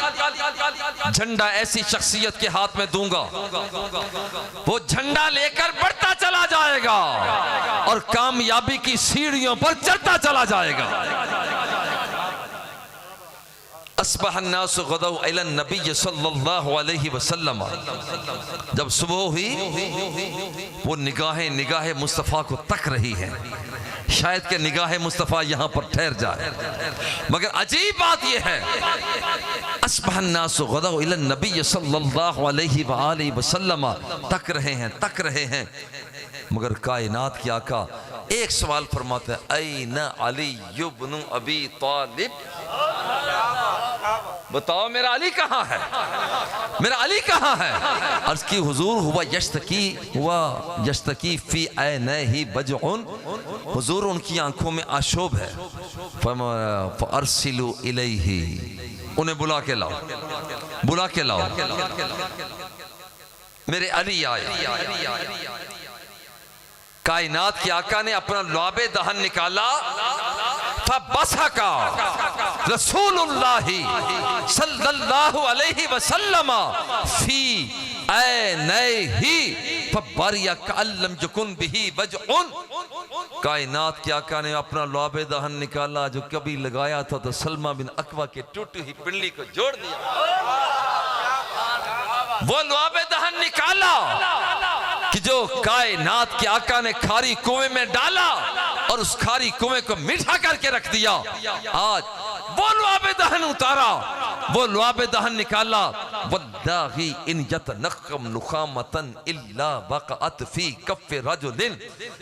[SPEAKER 3] झंडा ऐसी शख्सियत के हाथ में दूंगा, वो झंडा लेकर बढ़ता चला जाएगा और कामयाबी की सीढ़ियों पर चढ़ता चला जाएगा। अस्बहन्नास गदौ इला नबी सल्लल्लाहु अलैहि वसल्लम। जब सुबह हुई वो निगाहें मुस्तफ़ा को तक रही है, शायद के निगाहें मुस्तफ़ा यहाँ पर ठहर जाए, मगर अजीब बात यह है अस्बहन्नास गदौ इला नबी सल्लल्लाहु अलैहि वसल्लम, तक रहे हैं, मगर कायनात की आका एक सवाल फरमाते हैं ऐना अली इब्न अबी तालिब। बताओ मेरा अली कहाँ है, मेरा अली कहाँ है। अर्ज़ की हुजूर हुआ यश्तकी फी ऐनैहि बजउन, हुजूर उनकी आंखों में आशोब है। फअरसिलू इलैहि, उन्हें बुला के लाओ। मेरे अली आए। कायनात के आका ने अपना लुआबे दहन निकाला, फबसका रसूलुल्लाही सल्लल्लाहु अलैहि वसल्लम फी ऐनैहि फबरिया कअल्लम यकुन बिही वजउन। कायनात के आका ने अपना लुआबे दहन निकाला जो कभी लगाया था तो सलमा बिन अकवा के टूटी हुई पिंडली को जोड़ दिया। वो लुआबे दहन निकाला कि जो कायनात के आका ने खारी कुएं में डाला और उस खारी कुएं को मीठा करके रख दिया। आज वो लुआबे दहन उतारा, वो लुआबे दहन निकाला। वल्लाहि इन यतनक्कम नुखामतन इल्ला वक़अत फी कफ़्फ़ि रजुलिन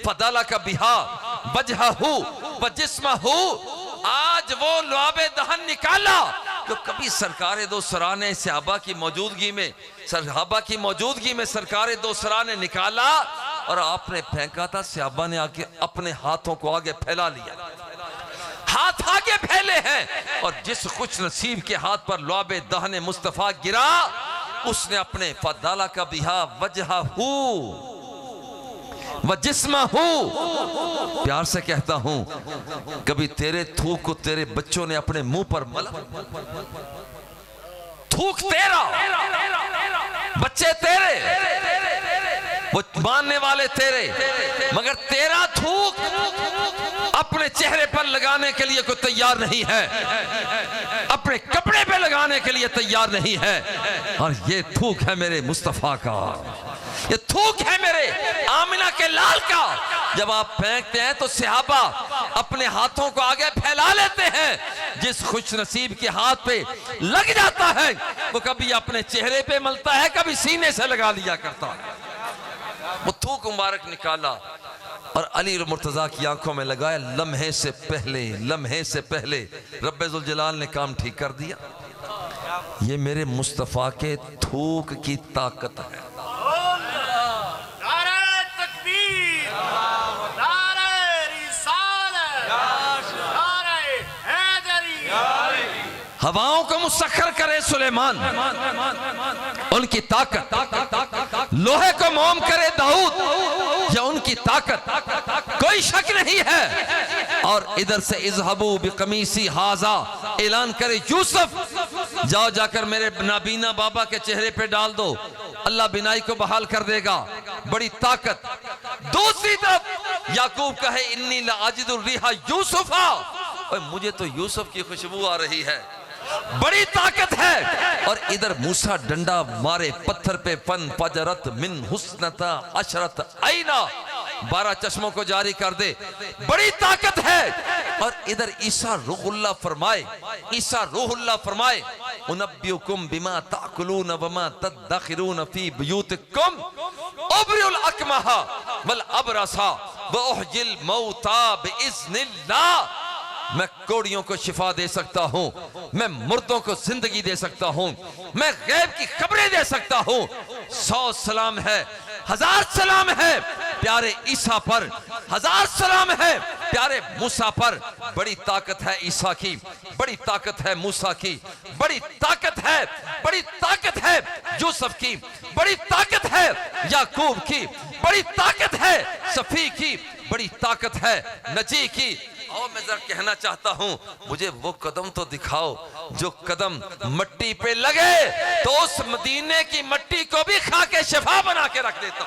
[SPEAKER 3] फदलक बिहा वजहहु व जिस्महु। आज वो लुआबे दहन निकाला तो कभी सरकारे दो सरा ने सहाबा की मौजूदगी में सरकारे दो सरा ने निकाला और आपने फेंका था, सहाबा ने आके अपने हाथों को आगे फैला लिया, हाथ आगे फैले हैं। और जिस खुश नसीब के हाथ पर लुआबे दहन मुस्तफ़ा गिरा उसने अपने फदाला का बिहा वजहहू व जिस्महू, प्यार से कहता हूं कभी तेरे थूक को तेरे बच्चों ने अपने मुंह पर मला? थूक तेरा, बच्चे तेरे, वो मानने वाले तेरे, मगर तेरा थूक अपने चेहरे पर लगाने के लिए कोई तैयार नहीं है, अपने कपड़े पे लगाने के लिए तैयार नहीं है। और ये थूक है मेरे मुस्तफा का, ये थूक है मेरे आमिना के लाल का। जब आप फेंकते हैं तो सहाबा अपने हाथों को आगे फैला लेते हैं। जिस खुश नसीब के हाथ पे लग जाता है वो कभी अपने चेहरे पे मलता है, कभी सीने से लगा लिया करता है। वो थूक मुबारक निकाला और अली और मुर्तजा की आंखों में लगाया। लम्हे से पहले रब्बे जुल जलाल ने काम ठीक कर दिया। ये मेरे मुस्तफा के थूक की ताकत है।
[SPEAKER 4] नारे तकबीर, नारे रिसालत, नारे हैदरी।
[SPEAKER 3] हवाओं को मुसख्खर करे सुलेमान, उनकी ताकत। लोहे को मोम करे दाऊद, या उनकी ताकत, कोई शक नहीं है। और इधर से इज़हबू बिकमीसी हाजा, ऐलान करे यूसुफ, जाओ जाकर मेरे नाबीना बाबा के चेहरे पे डाल दो, अल्लाह बिनाई को बहाल कर देगा। बड़ी ताकत। दूसरी तरफ याकूब कहे इन्नी लाजिदुर रिहा यूसुफा, मुझे तो यूसुफ की खुशबू आ रही है। बड़ी ताकत है। और इधर मूसा डंडा मारे पत्थर पे, फन फजरत मिन हुस्नता अशरत आईना, 12 चश्मों को जारी कर दे। बड़ी ताकत है। और इधर ईसा रूहुल्लाह फरमाए उनब्बियुकुम बिमा ताकुलून वमा तदखिरून फी बुयूतिकुम उबरिउल अकमहा वल अबरसा व उहजिल मौता बिइज़्निल्लाह। मैं कोड़ियों को शिफा दे सकता हूं, मैं मुर्दों को जिंदगी दे सकता हूं, मैं गैब की खबरें दे सकता हूं। 100 सलाम है, 1000 सलाम है प्यारे ईसा पर, 1000 सलाम है प्यारे मूसा पर। बड़ी ताकत है ईसा की, बड़ी ताकत है मूसा की, बड़ी ताकत है यूसुफ की, बड़ी ताकत है याकूब की, बड़ी ताकत है सफी की, बड़ी ताकत है नजी की। और मैं जरा कहना चाहता हूं, मुझे वो कदम तो दिखाओ जो कदम मट्टी पे लगे तो उस मदीने की मट्टी को भी खा के शिफा बना के रख देता।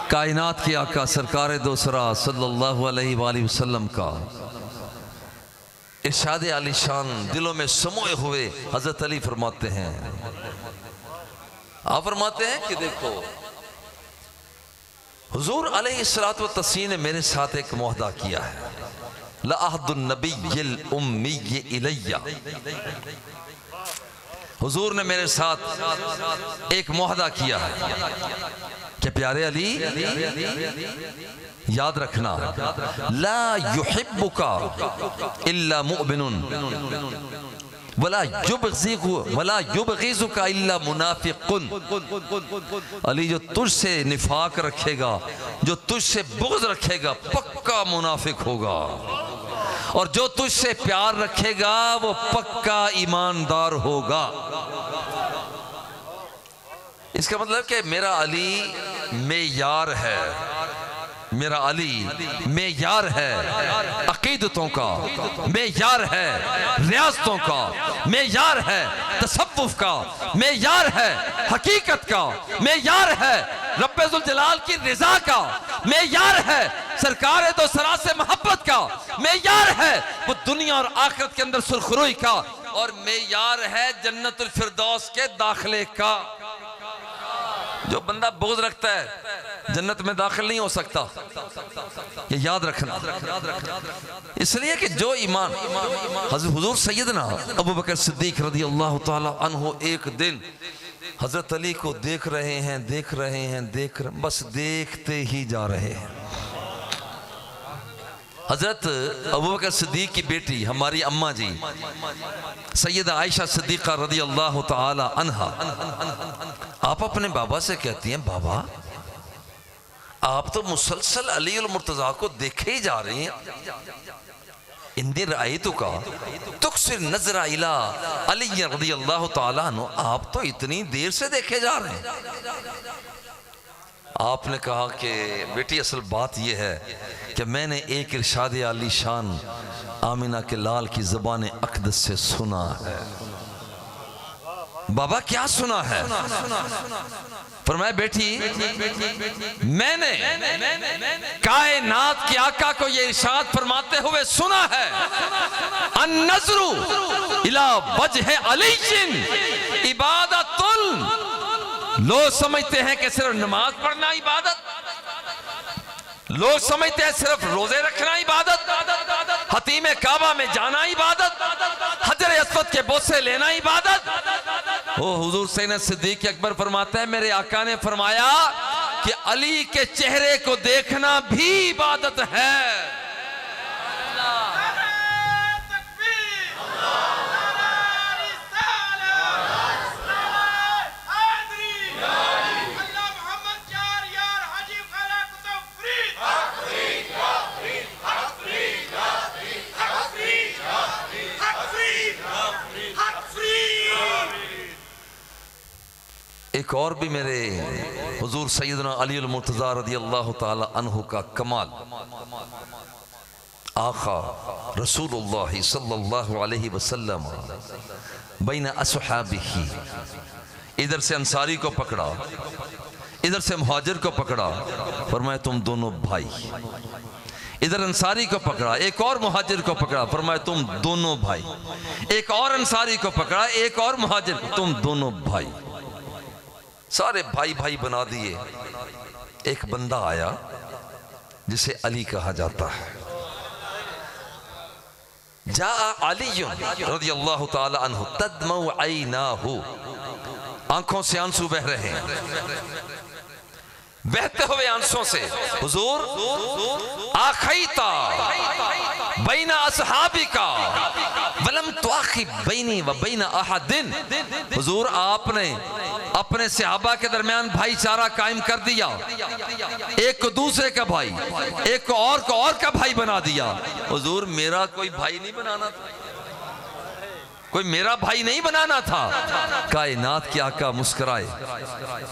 [SPEAKER 3] कायनात के आका सरकार दोसरा सल्लल्लाहु अलैहि वसल्लम का इरशाद आलीशान दिलों में समोए हुए हजरत अली फरमाते हैं, आप फरमाते हैं कि देखो हुजूर अलैहिस्सलातु वत्तस्लीम ने मेरे साथ एक मुआहदा किया है, ला अहदुन नबिय्यिल उम्मी इलैया। हुजूर ने मेरे साथ एक मुआहदा किया है कि प्यारे अली याद रखना, ला युहिब्बुका इल्ला मुअमिनुन वला युबग़िज़ुका इल्ला मुनाफ़िक़ुन। अली जो तुझसे निफाक रखेगा, जो तुझसे बुग़्ज़ रखेगा, पक्का मुनाफिक होगा, और जो तुझसे प्यार रखेगा वो पक्का ईमानदार होगा। इसका मतलब कि मेरा अली मेयार है, मेरा अली मेयार है अकीदतों का, मेयार है रियासतों का, मेयार है तसव्वुफ का, मेयार है हकीकत का, मेयार है रब्बे जुल जलाल की रिजा का, मेयार है सरकार दो सरा से मोहब्बत का, मेयार है वो दुनिया और आखिरत के अंदर सुरखरुई का, और मेयार है जन्नतुल फिरदौस के दाखिले का। जो बंदा बुग़्ज़ रखता है जन्नत में दाखिल नहीं हो सकता, ये याद रखना। इसलिए कि जो ईमान हज़रत हुज़ूर सैयदना अबू बकर सिद्दीक़ रज़ी अल्लाह ताला अन्हु एक दिन हज़रत अली को देख रहे हैं, बस देखते ही जा रहे हैं। हज़रत अबू बकर सिद्दीक़ की बेटी हमारी अम्मा जी सैयदा आयशा सिद्दीक़ा रज़ी अल्लाह ताला अन्हा, आप अपने बाबा से कहती हैं, बाबा आप तो मुसलसल अली और मुर्तज़ा को देखे ही जा रहे हैं। इंदी रायतु का तुक्सिर नज़रा इला अली रज़ियल्लाहु ताला अन्हु, आप तो इतनी देर से देखे जा रहे हैं। आपने कहा कि बेटी असल बात यह है कि मैंने एक इरशाद आली शान आमिना के लाल की ज़बान अक़दस से सुना है। बाबा क्या सुना है? फरमाया बेटी मैंने कायनात के आका को ये इरशाद फरमाते हुए सुना है, अन्नज़्रु इला वजह अलीजिन इबादतुल। लोग समझते हैं कि सिर्फ नमाज पढ़ना इबादत, लोग समझते हैं सिर्फ रोजे रखना इबादत, हतीमे काबा में जाना इबादत, हजर अस्वद के बोसे लेना इबादत। ओ हुजूर सैयदना सिद्दीक़ अकबर फरमाते हैं मेरे आका ने फरमाया कि अली के चेहरे को देखना भी इबादत है। एक और भी मेरे हुजूर सैयदना अली अल मुर्तज़ा रज़ियल्लाहु ताला अन्हु का कमाल, आका रसूलुल्लाह सल्लल्लाहु अलैहि वसल्लम बैन अस्हाबिही, इधर से अंसारी को पकड़ा, इधर से मुहाजिर को पकड़ा, फरमाया तुम दोनों भाई। इधर अंसारी को पकड़ा, एक और मुहाजिर को पकड़ा, फरमाया तुम दोनों भाई। एक और अंसारी को पकड़ा, एक और मुहाजिर, तुम दोनों भाई। सारे भाई भाई बना दिए। एक बंदा आया जिसे अली कहा जाता है। जा अली रज़ियल्लाहु ताला अन्हु तदमउ ऐनाहु, आंखों से आंसू बह रहे हैं। बहते हुए आंसुओं से हुजूर आखैता बैना अस्हाबिका वलम तुआखी बैनी व बैना अहदिन, हुजूर आपने अपने सहाबा के दरमियान भाईचारा कायम कर दिया, एक को दूसरे का भाई, एक को और का भाई बना दिया। हुजूर मेरा कोई भाई नहीं बनाना था, कोई मेरा भाई नहीं बनाना था। कायनात के आका मुस्कुराए,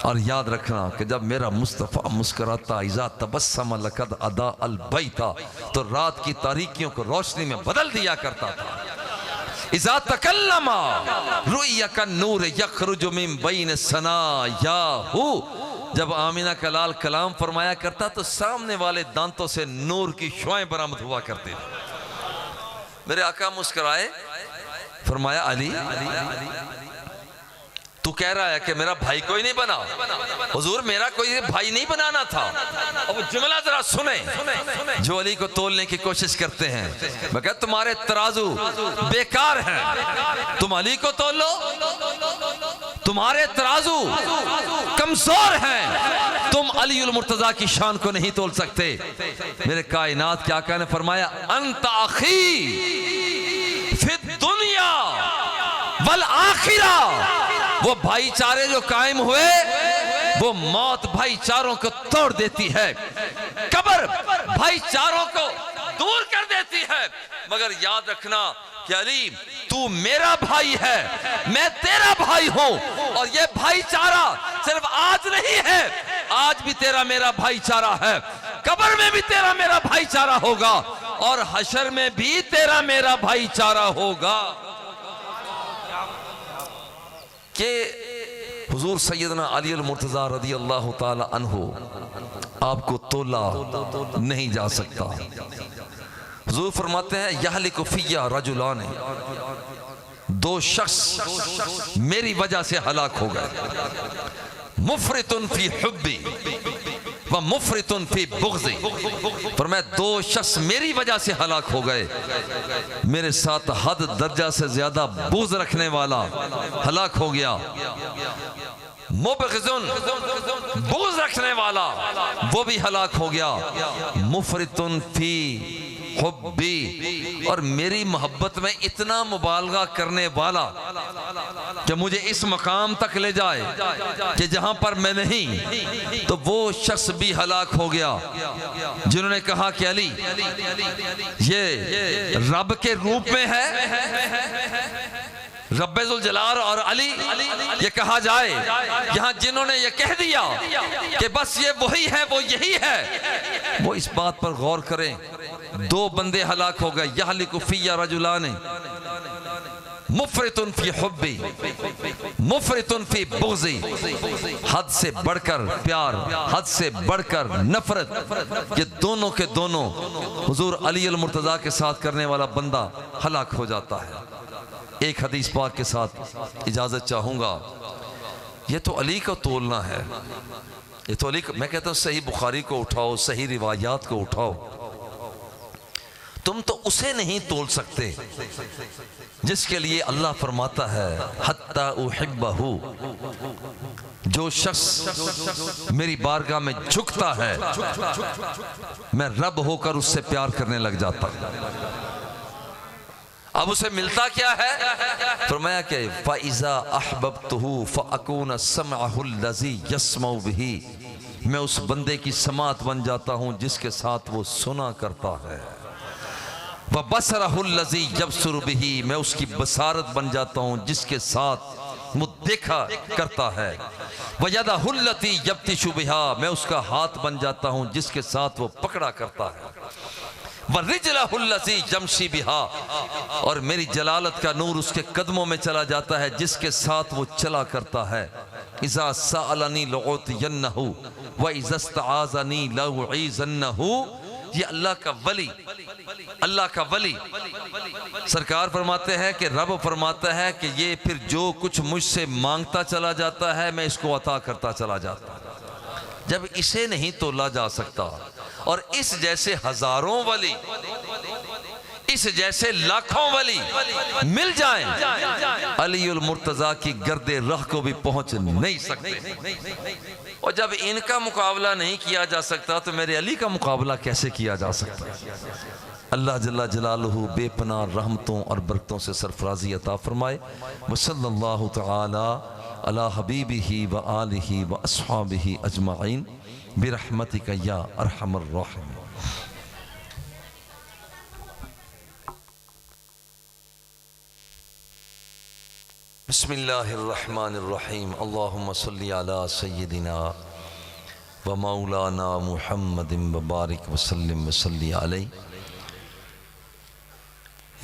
[SPEAKER 3] और याद रखना कि जब मेरा मुस्तफ़ा मुस्कुराता इज़ा तबस्सम लक़द अदा अल बैता, तो रात की तारीकियों को रोशनी में बदल दिया करता था। इज़ा तकल्लमा रुइया का नूर यखरुजु मिन बैन सनायाहु, जब आमिना का लाल कलाम फरमाया करता तो सामने वाले दांतों से नूर की शुआएं बरामद हुआ करती थी। मेरे आका मुस्कुराए, फरमाया अली तू कह रहा है कि मेरा भाई कोई नहीं बना। हुजूर मेरा कोई भाई नहीं बनाना था। अब जुमला जरा सुने जो अली को तोलने की कोशिश करते हैं। मैं कहता तुम्हारे तराजू बेकार हैं, तुम अली को तोल लो। तुम्हारे तराजू कमजोर हैं, तुम अली उल मुर्तजा की शान को नहीं तोल सकते। मेरे कायनात के आका ने फरमाया अंत आखी फिद दुनिया वल आखिरा, वो भाईचारे जो कायम हुए वो मौत भाईचारों को तोड़ देती है, कब्र भाईचारों को दूर कर देती है। मगर याद रखना कि अली तू मेरा भाई है, मैं तेरा भाई हूं, और ये भाईचारा सिर्फ आज नहीं है, आज भी तेरा मेरा भाईचारा है, कब्र में भी तेरा मेरा भाईचारा होगा, और हशर में भी तेरा मेरा भाईचारा होगा। कि हुजूर सैयदना अली अल मुर्तज़ा रज़ियल्लाहु ताला अन्हु आपको तोला नहीं जा सकता। हुजूर फरमाते हैं यहलिकु फिय्या रजुलान, दो शख्स मेरी वजह से हलाक हो गए, मुफरितुन फी हुब्बी व मुफरितुन फी बुग़्ज़ी। फरमाया दो शख्स मेरी वजह से हलाक हो गए, मेरे साथ हद दर्जा से ज्यादा बुग़्ज़ रखने वाला हलाक हो गया, मुबग़िज़ुन बुग़्ज़ रखने वाला वो भी हलाक हो गया, मुफरितुन फी हुब्बी, और मेरी मोहब्बत में इतना मुबालगा करने वाला कि मुझे इस मकाम तक ले जाए कि जहां पर मैं नहीं, तो वो शख्स भी हलाक हो गया। जिन्होंने कहा कि अली ये रब के रूप में है, रब्बुल जलाल और अली ये कहा जाए, यहाँ जिन्होंने ये कह दिया कि बस ये वही है, वो यही है, वो इस बात पर गौर करें। दो बंदे हलाक हो गए, यहलिकु फिय्या रजुलान मुफरितुन फी हुब्बी मुफरितुन फी बुग़ज़ी, हद से बढ़कर प्यार, हद से बढ़कर नफरत, ये दोनों के दोनों हुजूर अली अल मुर्तज़ा के साथ करने वाला बंदा हलाक हो जाता है। एक हदीस पाक के साथ इजाजत चाहूंगा। ये तो अली को तोलना है, ये तो अली, मैं कहता हूँ सही बुखारी को उठाओ, सही रिवायात को उठाओ। तुम तो उसे नहीं तोल सकते जिसके लिए अल्लाह फरमाता है हत्ता उहिब्बहु, जो शख्स मेरी बारगाह में झुकता है मैं रब होकर उससे प्यार करने लग जाता हूं। अब उसे मिलता क्या है? फरमाया कि फ़इज़ा अहबब्तुहु फ़अकून समअहुल लज़ी यस्मउ बिही, मैं उस बंदे की समात बन जाता हूं जिसके साथ वो सुना करता है। व बसरहुल लज़ी यबसुरु बिही, मैं उसकी बसारत बन जाता हूं जिसके साथ वो देखा करता है। व यदहुल लती यब्तिशु बिहा, मैं उसका हाथ बन जाता हूं जिसके साथ वो पकड़ा करता है। वरिजलहुल्लज़ी यमशी बिहा, और मेरी जलालत का नूर उसके कदमों में चला जाता है जिसके साथ वो चला करता है। इज़ा सअलनी लउतियन्नहु व इज़ा इस्तआज़नी लउईज़न्नहु, ये अल्लाह का वली, अल्लाह का वली सरकार फरमाते हैं कि रब फरमाता है कि ये फिर जो कुछ मुझसे मांगता चला जाता है मैं इसको अता करता चला जाता। जब इसे नहीं तोला जा सकता और इस जैसे हजारों वली, इस जैसे लाखों वली मिल जाएं, अलीउल मुर्तजा की गर्दे रह को भी पहुंच नहीं सकते। और जब इनका मुकाबला नहीं किया जा सकता तो मेरे अली का मुकाबला कैसे किया जा सकता? अल्लाह जल्ला जलालुहु बेपनाह रहमतों और बरकतों से सरफराजी अता फरमाए। वसल्लल्लाहु तआला अला हबीबिही व आलिही व अस्हाबिही अजमाइन बिरहमतिका या अरहमर राहिमीन। बिस्मिल्लाहिर्रहमानिर्रहीम। अल्लाहुम्मा सल्ली अला सय्यिदिना व मौलाना मुहम्मदिन व बारिक व सल्लिम व सल्ली अलैहि।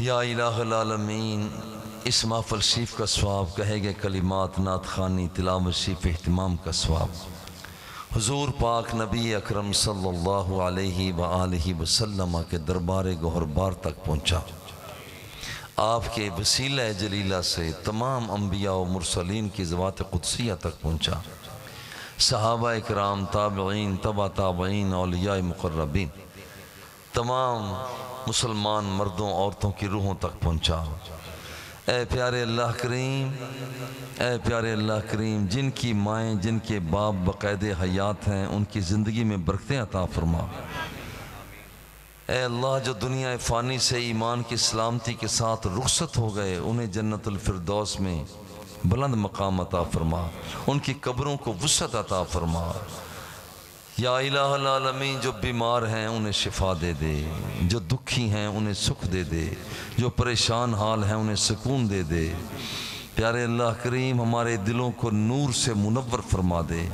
[SPEAKER 3] या इलाहुल आलमीन, इस महफ़िल शरीफ का सवाब, कहे गए कलिमात, नात ख़ानी, तिलावत शरीफ, इहतिमाम का सवाब हुजूर पाक नबी अकरम सल्लल्लाहु अलैहि व आलिहि वसल्लम के दरबार गौहरबार तक पहुँचा। आपके वसीला जलीला से तमाम अम्बिया व मुरसलीन की ज़वात क़ुदसिया तक पहुँचा। सहाबा इकराम, ताबईन, तबा ताबईन, औलिया मुक़र्रबीन, तमाम मुसलमान मर्दों औरतों की रूहों तक पहुँचा। ऐ प्यारे अल्लाह करीम, ऐ प्यारे अल्लाह करीम, जिनकी माएँ, जिनके बाप बाक़ायदे हयात हैं, उनकी ज़िंदगी में बरकतें अता फरमा। ऐ अल्लाह, जो दुनिया फ़ानी से ईमान की सलामती के साथ रुखसत हो गए, उन्हें जन्नतुल फिरदौस में बुलंद मकाम अता फरमा, उनकी कब्रों को वुसअत अता फरमा। या इलाहुल आलमीन, जो बीमार हैं उन्हें शिफा दे दे, जो दुखी हैं उन्हें सुख दे दे, जो परेशान हाल हैं उन्हें सुकून दे दे। प्यारे अल्लाह करीम, हमारे दिलों को नूर से मुनव्वर फरमा दे,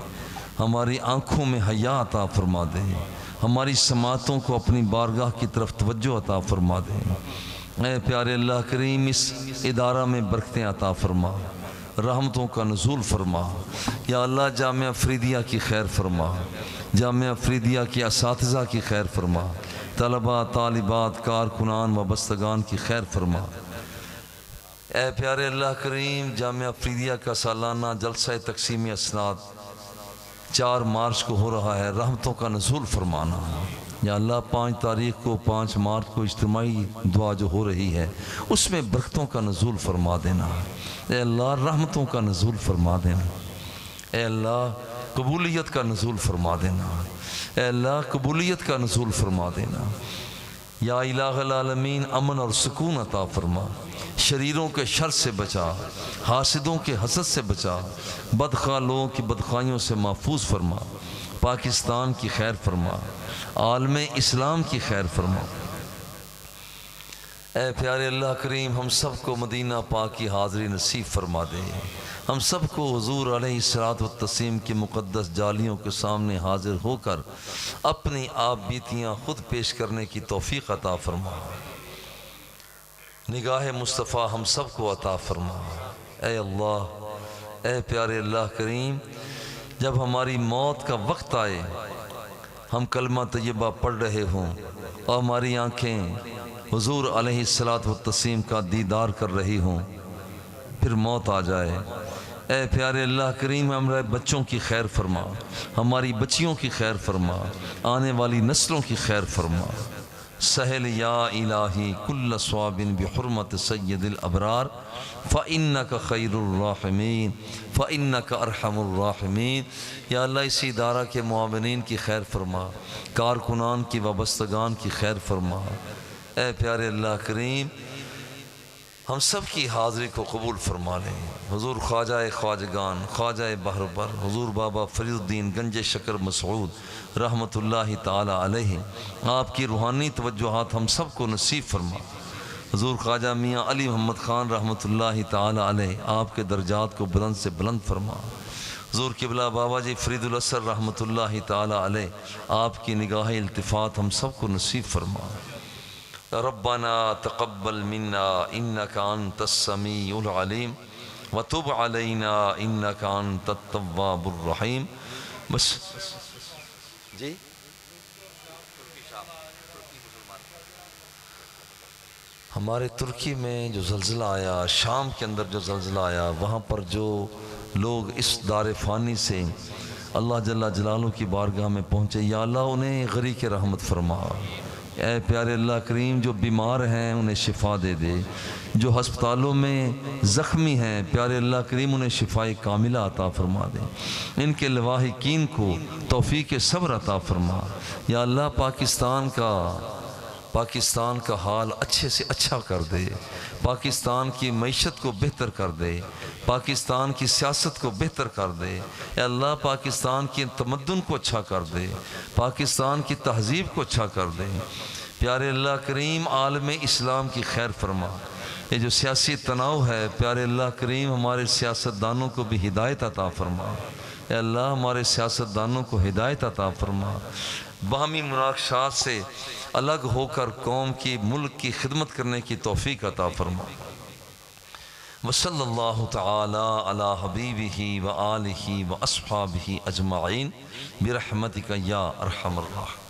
[SPEAKER 3] हमारी आँखों में हया अता फरमा दे, हमारी समातों को अपनी बारगाह की तरफ तवज्जो अता फरमा दे। ऐ प्यारे अल्लाह करीम, इस इदारा में बरकतें अता फरमा, रहमतों का नुज़ूल फरमा। या अल्लाह, जामिया फ़रीदिया की खैर फरमा, जामिया फ़रीदिया की असातिज़ा की खैर फरमा, तलबा, तालिबात, कारकुनान व बस्तगान की खैर फरमा। ऐ प्यारे अल्लाह करीम, जामिया फ़रीदिया का सालाना जलसा तक़सीम असनाद 4 मार्च को हो रहा है, रहमतों का नुज़ूल फरमाना। या अल्लाह, 5 तारीख़ को, 5 मार्च को इज्तिमाई दुआ जो हो रही है उसमें बरकतों का नुज़ूल फरमा देना। ऐ अल्लाह, रहमतों का नुज़ूल फरमा देना। ऐ अल्लाह, कबूलियत का नुज़ूल फरमा देना। ऐ अल्लाह, कबूलियत का नुज़ूल फरमा देना। या इलाहुल आलमीन, अमन और सुकून अता फरमा, शरीरों के शर से बचा, हासिदों के हसद से बचा, बदखा लोगों की बदखाइयों से महफूज फरमा, पाकिस्तान की खैर फरमा, आलम इस्लाम की खैर फरमा। ए प्यारे अल्लाह करीम, हम सबको मदीना पाक की हाज़री नसीब फरमा दे। हम सबको हुज़ूर अलैहिस्सलातु वस्सलाम की मुक़द्दस जालियों के सामने हाज़िर होकर अपनी आप बीतियाँ खुद पेश करने की तौफ़ीक़ अता फरमा। निगाह मुस्तफ़ा हम सबको अता फरमा। ए अल्लाह, ए प्यारे अल्लाह करीम, जब हमारी मौत का वक्त आए, हम कलमा तय्यबा पढ़ रहे हों और हमारी आँखें हुज़ूर अलैहिस्सलातु वस्सलाम का दीदार कर रही हों, फिर मौत आ जाए, ए प्यारे अल्लाह करीम, हमारे बच्चों की खैर फरमा, हमारी बच्चियों की खैर फरमा, आने वाली नस्लों की खैर फरमा। सहल या इलाही कुल्ल स्वाबिन बिहुर्मत सय्यदिल अबरार फ़इन्नका खैरुर राहिमीन फ़इन्नका अरहमुर राहिमीन। या अल्लाह, इस इदारा के मुआविनीन की खैर फरमा, कारकुनान की वाबस्तगान की खैर फरमा। ए प्यारे अल्लाह करीम, हम सब की हाज़री को कबूल फरमा लें। हुज़ूर ख्वाजा ख्वाजगान ख्वाजा बहरबर हुज़ूर बाबा फरीदुद्दीन गंज शकर मसऊद रहमतुल्लाहि ताला अलैहि, आपकी रूहानी तवज्जुहात हम सब को नसीब फरमा। हुज़ूर ख्वाजा मियाँ अली मोहम्मद ख़ान रहमतुल्लाहि ताला अलैहि, आपके दर्जात को बुलंद से बुलंद फरमा। हुज़ूर किबला बाबा जी फ़रीदुल असर रहमतुल्लाहि ताला अलैहि, आपकी निगाह इल्तिफ़ात हम सब को नसीब फरमा। रब्बना तक़ब्बल मिन्ना इन्नका अंतस समीउल अलीम व तुब अलैना इन्नका अंतत तव्वाबुर रहीम। बस जी, हमारे तुर्की में जो ज़लज़ला आया, शाम के अंदर जो ज़लज़ला आया, वहाँ पर जो लोग इस दार फ़ानी से अल्लाह जल्ला जलालू की बारगाह में पहुँचे, या अल्लाह उन्हें गरी के रहमत फरमा। ए प्यारे अल्लाह करीम, जो बीमार हैं उन्हें शिफा दे दे, जो हस्पतालों में ज़ख्मी हैं प्यारे अल्लाह करीम उन्हें शिफाए कामिला अता फरमा दे, इनके लवाहिकीन को तौफीक सब्र अता फरमा। या अल्लाह, पाकिस्तान का हाल अच्छे से अच्छा कर दे, पाकिस्तान की मईशत को बेहतर कर दे, पाकिस्तान की सियासत को बेहतर कर दे। या अल्लाह, पाकिस्तान के तमद्दुन को अच्छा कर दे, पाकिस्तान की तहज़ीब को अच्छा कर दे। प्यारे अल्लाह करीम, आलम इस्लाम की खैर फरमा। ये जो सियासी तनाव है प्यारे अल्लाह करीम, हमारे सियासतदानों को भी हिदायत अता फरमा। या अल्लाह, हमारे सियासतदानों को हिदायत अता फरमा। बाहमी मुनाक़शात से अलग होकर कौम की मुल्क की खिदमत करने की तौफ़ीक अता फरमा। वसल्लल्लाहु तआला अला हबीबिही व आलिही व अस्हाबिही अजमाइन बिरहमतिका या अरहमर राहिमीन।